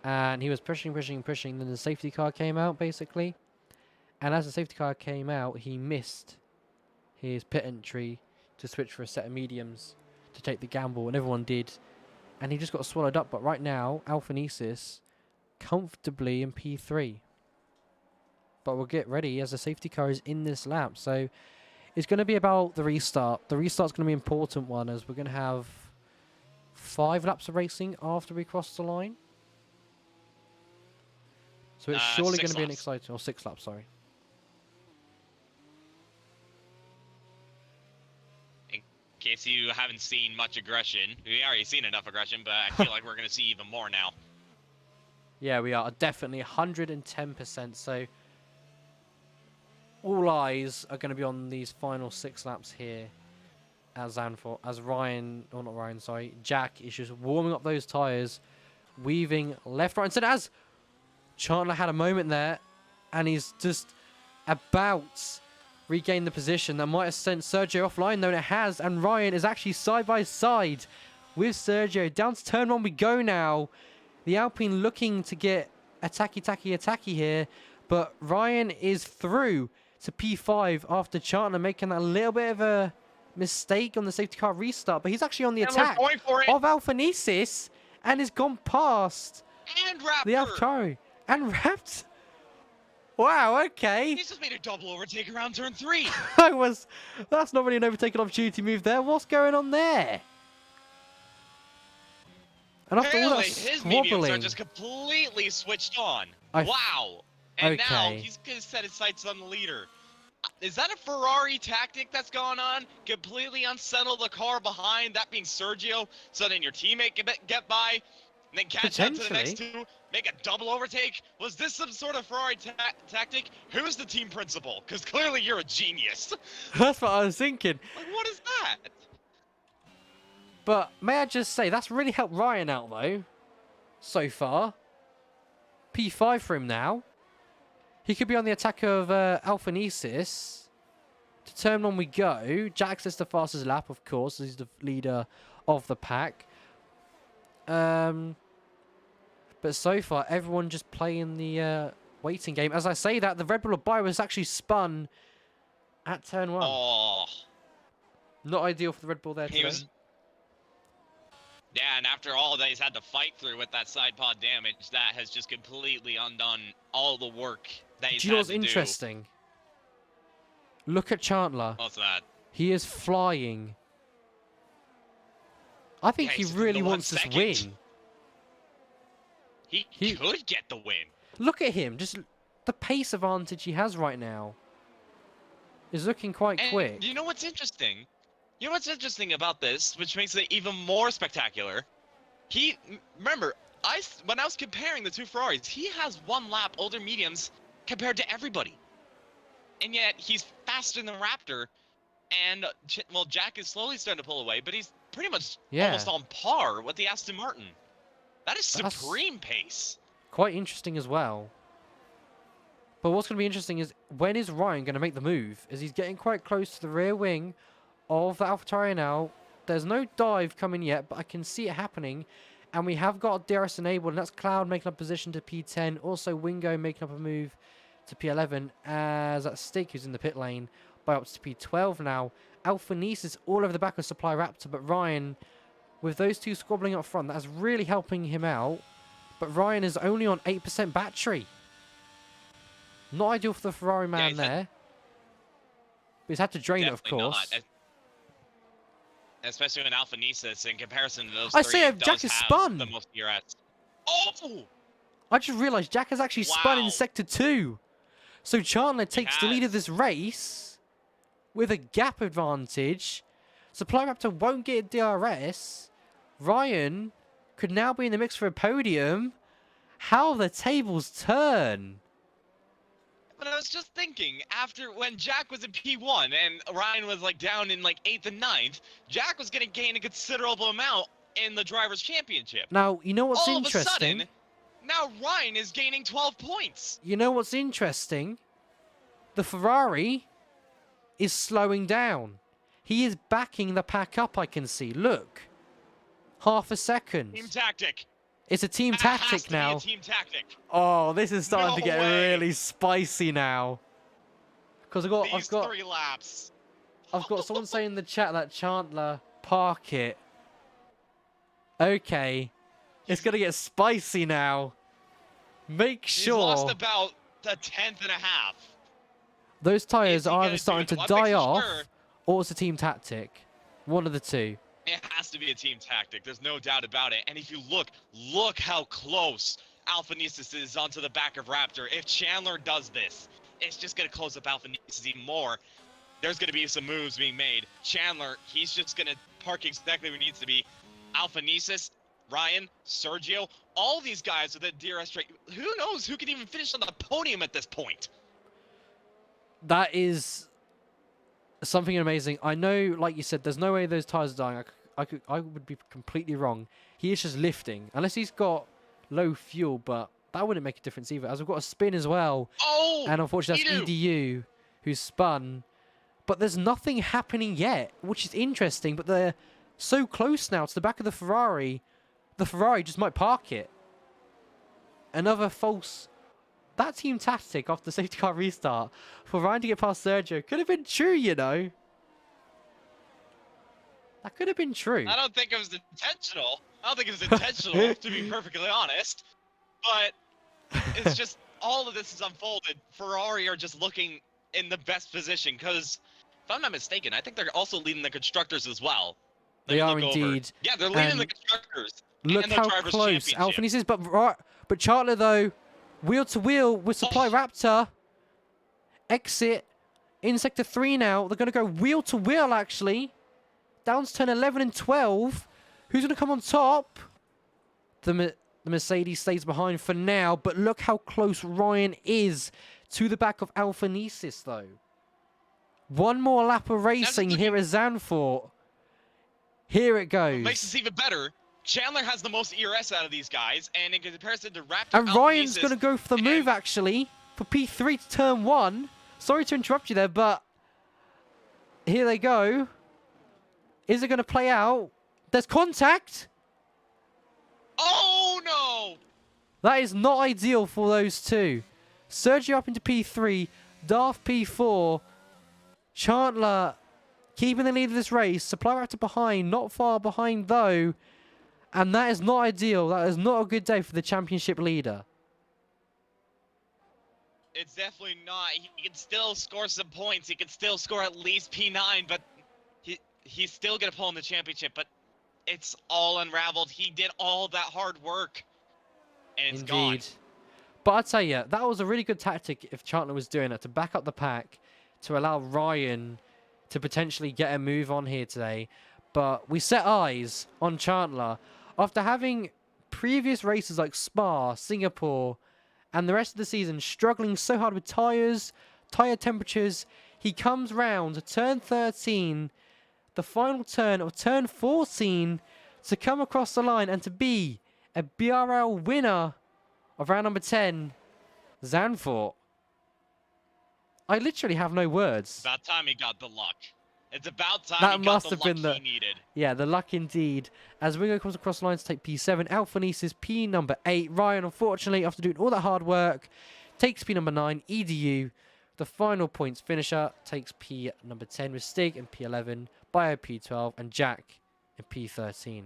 And he was pushing. Then the safety car came out, basically. And as the safety car came out, he missed his pit entry to switch for a set of mediums to take the gamble. And everyone did. And he just got swallowed up. But right now, Alpha Nisus comfortably in P3. But we'll get ready as the safety car is in this lap. So it's going to be about the restart. The restart's going to be an important one, as we're going to have 5 laps of racing after we cross the line. So it's surely going to be an exciting... Or 6 laps, sorry. In case you haven't seen much aggression, we already seen enough aggression, but I feel like we're going to see even more now. Yeah, we are definitely 110%. So all eyes are going to be on these final 6 laps here as Ryan, or not Ryan, sorry, Jack is just warming up those tyres, weaving left, right, and centre, as Chandler had a moment there, and he's just about regained the position that might have sent Sergio offline, though it has, and Ryan is actually side by side with Sergio. Down to turn 1 we go now. The Alpine looking to get attacky here, but Ryan is through to P5 after Chandler making a little bit of a mistake on the safety car restart, but he's actually on the attack of Alpha Nisus and has gone past the AlphaTauri and wrapped. Wow, okay. He's just made a double overtake around turn 3. That's not really an overtaken opportunity move there. What's going on there? And after all that his mediums are squabbling, just completely switched on. I- Wow. And now Okay. he's going to set his sights on the leader. Is that a Ferrari tactic that's going on? Completely unsettle the car behind, that being Sergio, so then your teammate can get by, and then catch up to the next two, make a double overtake? Was this some sort of Ferrari tactic? Who's the team principal? Because clearly you're a genius. That's what I was thinking. Like, what is that? But may I just say, that's really helped Ryan out, though, so far. P5 for him now. He could be on the attack of Alpha Nisus. To turn 1 we go. Jax is the fastest lap, of course. He's the leader of the pack. But so far, everyone just playing the waiting game. As I say that, the Red Bull of Bio was actually spun at turn 1. Oh. Not ideal for the Red Bull there today. Yeah, and after all that he's had to fight through with that side pod damage, that has just completely undone all the work that he's Do you know had what's to do. interesting? Look at Chandler. What's that? He is flying. I think Yeah, he he's really within wants this 1 win. second. He could get the win. Look at him. Just the pace advantage he has right now is looking quite And quick. you know what's interesting? You know what's interesting about this, which makes it even more spectacular? Remember, when I was comparing the two Ferraris, he has 1 lap older mediums compared to everybody. and yet he's faster than Raptor. And, well, Jack is slowly starting to pull away, but he's pretty much almost on par with the Aston Martin. That is supreme pace. Quite interesting as well. But what's going to be interesting is, when is Ryan going to make the move? As he's getting quite close to the rear wing of the AlphaTauri now. There's no dive coming yet, but I can see it happening. And we have got DRS enabled, and that's Cloud making up position to P10. Also, Wingo making up a move to P11, as that's Stick, who's in the pit lane, by up to P12 now. Alpha Nice is all over the back of Supply Raptor, but Ryan, with those two squabbling up front, that's really helping him out. But Ryan is only on 8% battery. Not ideal for the Ferrari man there. But he's had to drain it, of course. Not. Especially when Alpha Nisus, in comparison to those I three, say Jack has spun. The most DRS. Oh! I just realised Jack has actually spun in Sector 2. So Chandler takes the lead of this race with a gap advantage. Supply Raptor won't get DRS. Ryan could now be in the mix for a podium. How the tables turn. But I was just thinking, after when Jack was in P1 and Ryan was like down in like 8th and 9th, Jack was going to gain a considerable amount in the Drivers' Championship. Now, you know what's All interesting? Of a sudden, now Ryan is gaining 12 points. You know what's interesting? The Ferrari is slowing down. He is backing the pack up, I can see. Look. Half a second. Team tactic. It's a team tactic now. Be a team tactic. Oh, this is starting to get really spicy now. Because I've got 3 laps. I've got someone saying in the chat that Chandler park it. Okay. It's gonna get spicy now. Make sure. He's lost about a 10th and a half. Those tires are either starting to die off, or it's a team tactic. One of the two. It has to be a team tactic. There's no doubt about it. And if you look how close Alpha Nisus is onto the back of Raptor. If Chandler does this, it's just going to close up Alpha Nisus even more. There's going to be some moves being made. Chandler, he's just going to park exactly where he needs to be. Alpha Nisus, Ryan, Sergio, all these guys with a DRS rate. Who knows who can even finish on the podium at this point? That is something amazing. I know, like you said, there's no way those tires are dying. I would be completely wrong. He is just lifting, unless he's got low fuel, but that wouldn't make a difference either. As we've got a spin as well. Oh, and unfortunately, that's EDU who's spun. But there's nothing happening yet, which is interesting. But they're so close now to the back of the Ferrari. The Ferrari just might park it. Another false. That team tactic after the safety car restart for Ryan to get past Sergio could have been true, you know. That could have been true. I don't think it was intentional. To be perfectly honest. But it's just all of this is unfolded. Ferrari are just looking in the best position because, if I'm not mistaken, I think they're also leading the constructors as well. They are indeed. Yeah, they're leading the constructors. Look how close Alpha Nice is. But Chartler, though, wheel to wheel with Supply Raptor. Exit in Sector 3 now. They're going to go wheel to wheel, actually. Down to turn 11 and 12. Who's going to come on top? The Mercedes stays behind for now. But look how close Ryan is to the back of Alpha Nice, though. One more lap of racing here at Zandvoort. Here it goes. What makes this even better, Chandler has the most ERS out of these guys, and in comparison to Raptor, and Ryan's going to go for the move, actually, for P3 to turn 1. Sorry to interrupt you there, but here they go. Is it going to play out? There's contact. Oh, no. That is not ideal for those two. Sergio up into P3. Darth P4. Chandler keeping the lead of this race. Supply Raptor behind. Not far behind, though. And that is not ideal. That is not a good day for the championship leader. It's definitely not. He can still score some points. He can still score at least P9, but he's still going to pull in the championship. But it's all unraveled. He did all that hard work, and it's gone. But I'd say, yeah, that was a really good tactic if Chandler was doing it, to back up the pack, to allow Ryan to potentially get a move on here today. But we set eyes on Chandler after having previous races like Spa, Singapore, and the rest of the season struggling so hard with tyres, tyre temperatures. He comes round to turn 13, the final turn of turn 14, to come across the line and to be a BRL winner of round number 10, Zandvoort. I literally have no words. About time he got the luck. It's about time That he got must the have luck been the he needed. Yeah, the luck indeed. As Ringo comes across the line to take P7, Alphanisis P number 8. Ryan, unfortunately, after doing all that hard work, takes P number 9. EDU, the final points finisher, takes P number 10 with Stig and P11, Bio P12, and Jack in P13.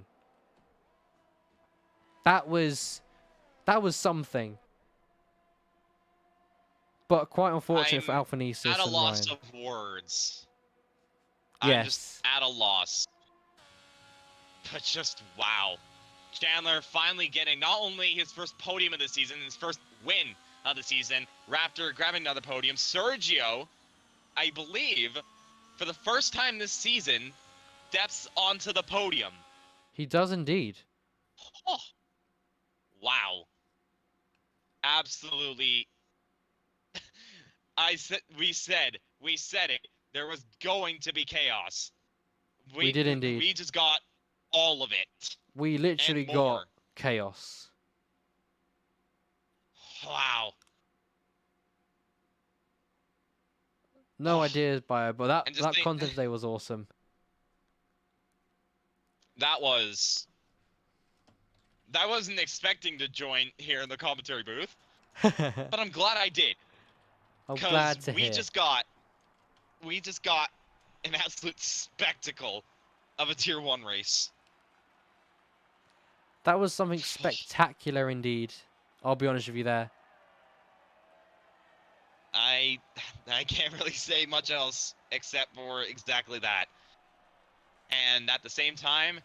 That was something. But quite unfortunate for Alphanisis At a and loss Ryan. of words. Yes. I'm just at a loss. But just wow. Chandler finally getting not only his first podium of the season, his first win of the season. Raptor grabbing another podium. Sergio, I believe, for the first time this season, steps onto the podium. He does indeed. Oh. Wow. Absolutely. We said it. There was going to be chaos. We did indeed. We just got all of it. We literally And more. got chaos. Wow. No ideas, Bio, but that think- content today was awesome. That wasn't expecting to join here in the commentary booth, but I'm glad I did. I'm glad to we hear. just got an absolute spectacle of a tier 1 race. That was something spectacular indeed. I'll be honest with you there. I can't really say much else except for exactly that. And at the same time,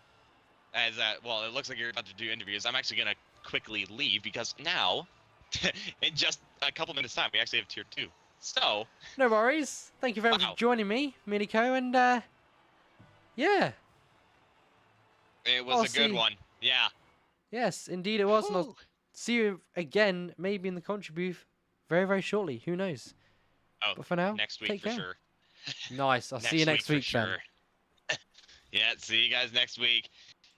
as well, it looks like you're about to do interviews. I'm actually gonna quickly leave because now, in just a couple minutes time, we actually have tier 2. So No worries. Thank you very much Wow. for joining me, Miniko, and yeah. it was I'll a good see. one. Yeah. Yes, indeed it was. And I'll Whew. see you again, maybe in the country booth, very, very shortly. Who knows? Oh, But for now, next week take for care. sure. Nice. I'll see you next week for then. sure. Yeah, see you guys next week.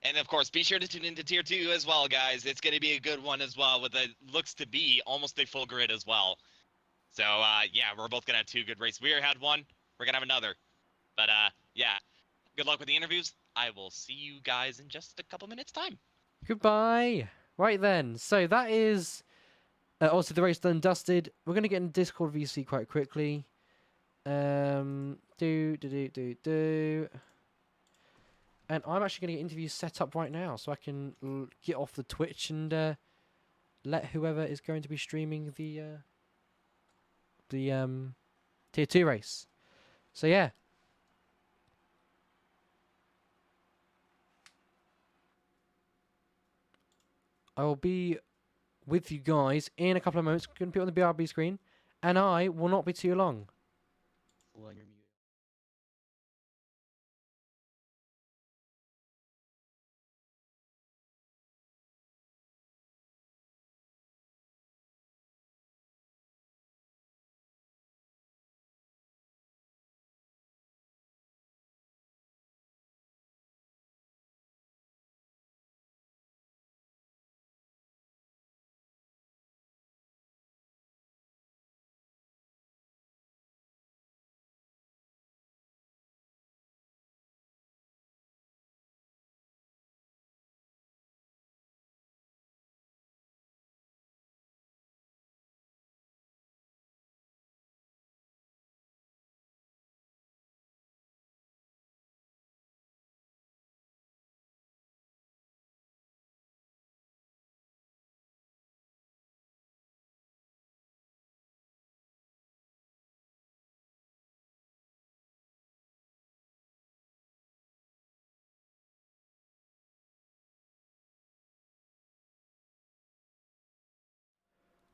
And of course, be sure to tune into tier 2 as well, guys. It's going to be a good one as well, with a looks to be almost a full grid as well. So yeah, we're both going to have 2 good races. We already had one. We're going to have another. But yeah, good luck with the interviews. I will see you guys in just a couple minutes time. Goodbye. Right then. So that is also the race done and dusted. We're gonna get in Discord VC quite quickly. And I'm actually gonna get interviews set up right now, so I can get off the Twitch and let whoever is going to be streaming the tier 2 race. So yeah. I will be with you guys in a couple of moments. Going to be on the BRB screen, and I will not be too long.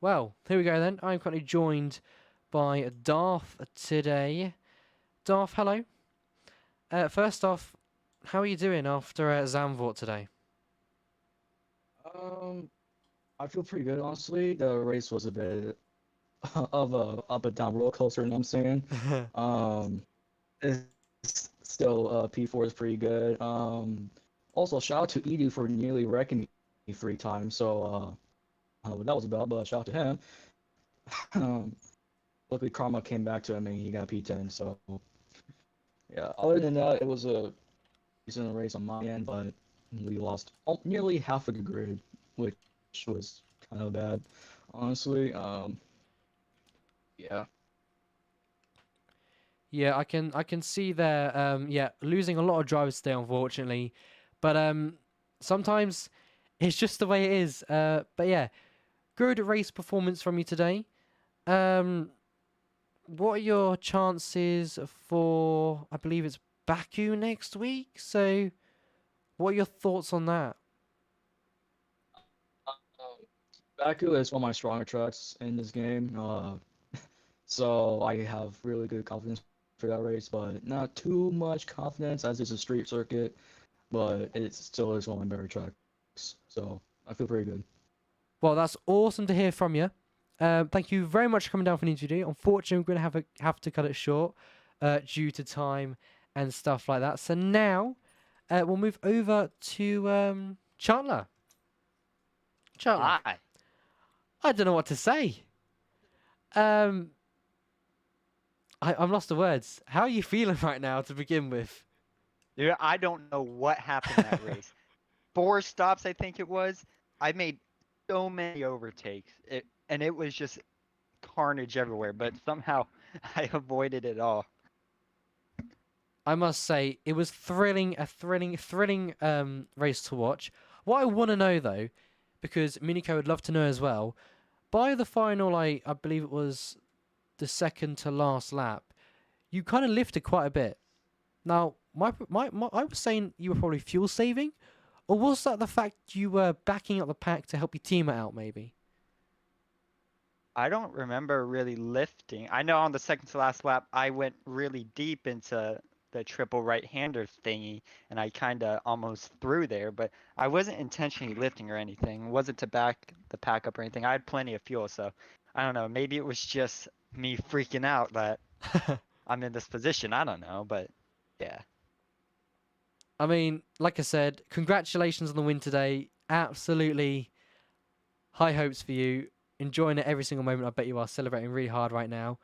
Well, here we go then. I'm currently joined by Darth today. Darth, hello. First off, how are you doing after Zandvoort today? I feel pretty good, honestly. The race was a bit of a up and down roller coaster. You know what I'm saying? It's still P4 is pretty good. Also shout out to Edu for nearly wrecking me 3 times. So I don't know what that was about, but shout out to him. Um, Luckily Karma came back to him and he got P10. So yeah, other than that, it was a decent race on my end, but we lost nearly half of the grid, which was kind of bad, honestly. Yeah. Yeah, I can see there. Yeah, losing a lot of drivers today, unfortunately, but sometimes it's just the way it is. But yeah, good race performance from you today. Um, what are your chances for? I believe it's Baku next week. So, what are your thoughts on that? Baku is one of my stronger tracks in this game, so I have really good confidence for that race, but not too much confidence as it's a street circuit, but it still is one of my better tracks, so I feel pretty good. Well, that's awesome to hear from you. Thank you very much for coming down for an interview. Unfortunately, we're going to have to cut it short due to time and stuff like that. So now we'll move over to Chandler. Chandler, Hi. I don't know what to say. Um, I'm lost for words. How are you feeling right now to begin with? Dude, I don't know what happened in that race. 4 stops, I think it was. I made so many overtakes. And it was just carnage everywhere, but somehow I avoided it all. I must say it was thrilling race to watch. What I want to know though, because Miniko would love to know as well, by the final, I believe it was the second to last lap, you kind of lifted quite a bit. Now, my I was saying you were probably fuel saving, or was that the fact you were backing up the pack to help your teammate out, maybe? I don't remember really lifting. I know on the second to last lap, I went really deep into the triple right-hander thingy, and I kind of almost threw there, but I wasn't intentionally lifting or anything. It wasn't to back the pack up or anything. I had plenty of fuel, so I don't know. Maybe it was just me freaking out that I'm in this position. I don't know, but yeah. I mean, like I said, congratulations on the win today. Absolutely high hopes for you. Enjoying it every single moment. I bet you are celebrating really hard right now.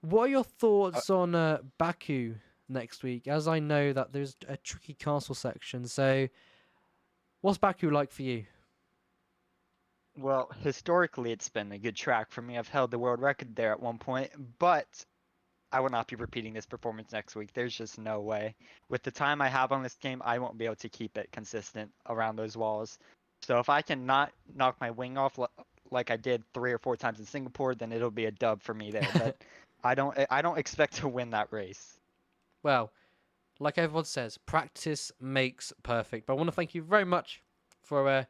What are your thoughts on Baku next week? As I know that there's a tricky castle section. So, what's Baku like for you? Well, historically, it's been a good track for me. I've held the world record there at one point, but I will not be repeating this performance next week. There's just no way. With the time I have on this game, I won't be able to keep it consistent around those walls. So if I can not knock my wing off like I did 3 or 4 times in Singapore, then it'll be a dub for me there. But I don't expect to win that race. Well, like everyone says, practice makes perfect. But I want to thank you very much for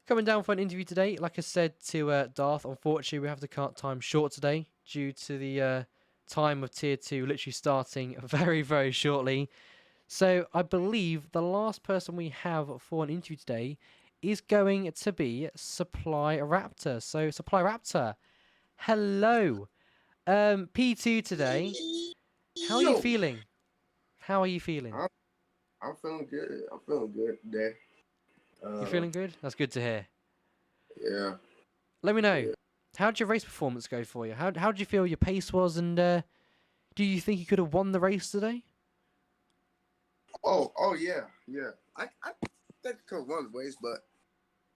coming down for an interview today. Like I said to Darth, unfortunately, we have to cut time short today due to the time of Tier 2 literally starting very, very shortly. So I believe the last person we have for an interview today is going to be Supply Raptor. So Supply Raptor, hello. P2 today. How are you feeling? How are you feeling? I'm feeling good. I'm feeling good today. You feeling good? That's good to hear. Yeah. Let me know. Yeah. How did your race performance go for you? How did you feel your pace was, and do you think you could have won the race today? Oh yeah, yeah. I think I could run the race, but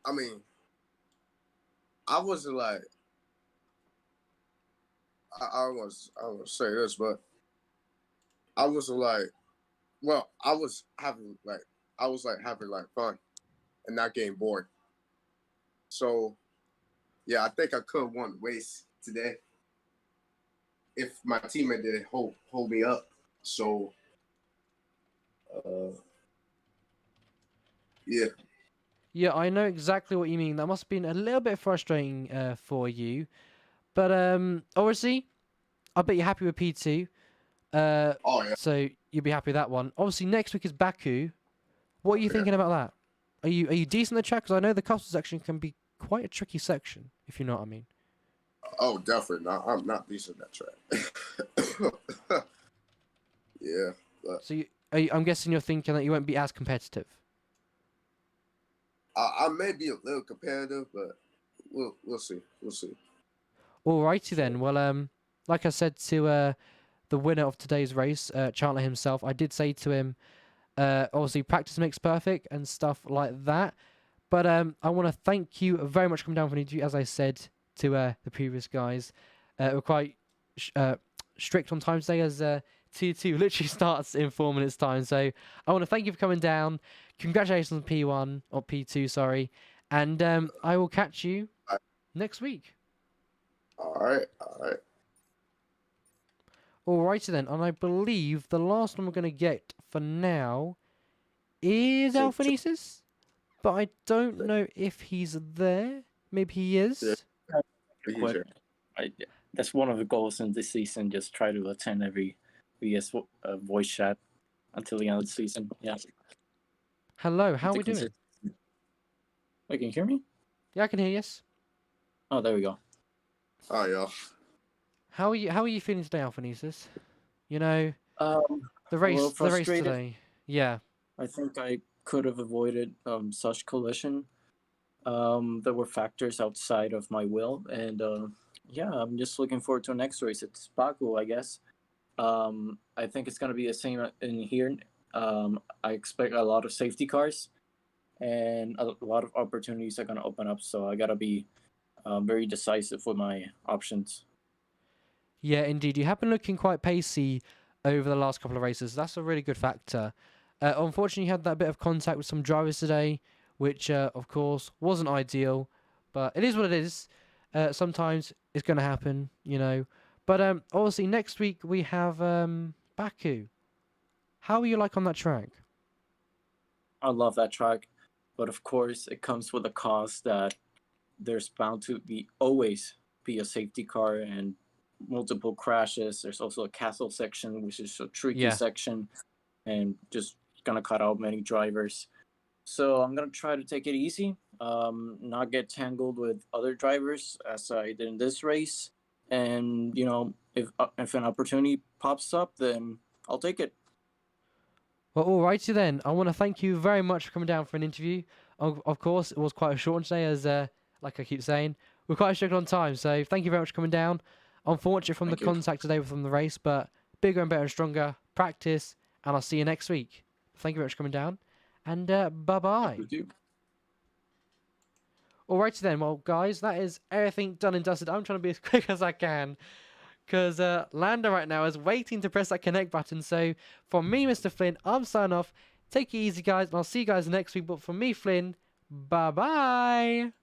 I mean, I wasn't like I was say this, but I wasn't like I was having fun and not getting bored. So yeah, I think I could have won the race today if my teammate didn't hold me up. So yeah. Yeah, I know exactly what you mean. That must have been a little bit frustrating for you. But obviously, I bet you're happy with P2. Oh yeah. So you'll be happy with that one. Obviously, next week is Baku. What are you thinking about that? Are you decent at the track? Because I know the castle section can be quite a tricky section, if you know what I mean. Oh, definitely not. I'm not beasting that track. Yeah, but So I'm guessing you're thinking that you won't be as competitive. I may be a little competitive, but we'll see. We'll see. Alrighty then. Well, like I said to the winner of today's race, Chandler himself, I did say to him, obviously practice makes perfect and stuff like that. But I want to thank you very much for coming down for an interview. As I said to the previous guys, we're quite strict on time today, as Tier 2 literally starts in 4 minutes' time. So I want to thank you for coming down. Congratulations on P1, or P2, sorry. And I will catch you next week. All right, all right. Alrighty then. And I believe the last one we're going to get for now is Alphanesis. But I don't know if he's there. Maybe he is. Yeah. Quick. That's one of the goals in this season. Just try to attend every VS voice chat until the end of the season. Yeah. Hello, how are we doing? Oh, can you hear me? Yeah, I can hear you. Yes. Oh, there we go. Oh, yeah. How are you feeling today, Alphanesis? You know, the race frustrated. today. Yeah. I think I could have avoided such collision. There were factors outside of my will, and yeah, I'm just looking forward to the next race. It's Baku, I guess. I think it's gonna be the same in here. I expect a lot of safety cars, and a lot of opportunities are gonna open up. So I gotta be very decisive with my options. Yeah, indeed. You have been looking quite pacey over the last couple of races. That's a really good factor. Unfortunately, you had that bit of contact with some drivers today, which, of course, wasn't ideal. But it is what it is. Sometimes it's going to happen, you know. But obviously, next week we have Baku. How are you like on that track? I love that track, but of course, it comes with a cost that there's bound to always be a safety car and multiple crashes. There's also a castle section, which is a tricky section, and just gonna cut out many drivers. So I'm gonna try to take it easy, not get tangled with other drivers as I did in this race. And you know, if an opportunity pops up, then I'll take it. Well, alrighty then. I want to thank you very much for coming down for an interview. Of course, it was quite a short one today, as like I keep saying, we're quite strict on time. So thank you very much for coming down. Unfortunate from the contact today from the race, but bigger and better and stronger. Practice, and I'll see you next week. Thank you very much for coming down, and bye-bye. Thank you. Alrighty then, well guys, that is everything done and dusted. I'm trying to be as quick as I can, because Lando right now is waiting to press that connect button. So from me, Mr. Flynn, I'm signing off. Take it easy, guys, and I'll see you guys next week. But from me, Flynn, bye-bye.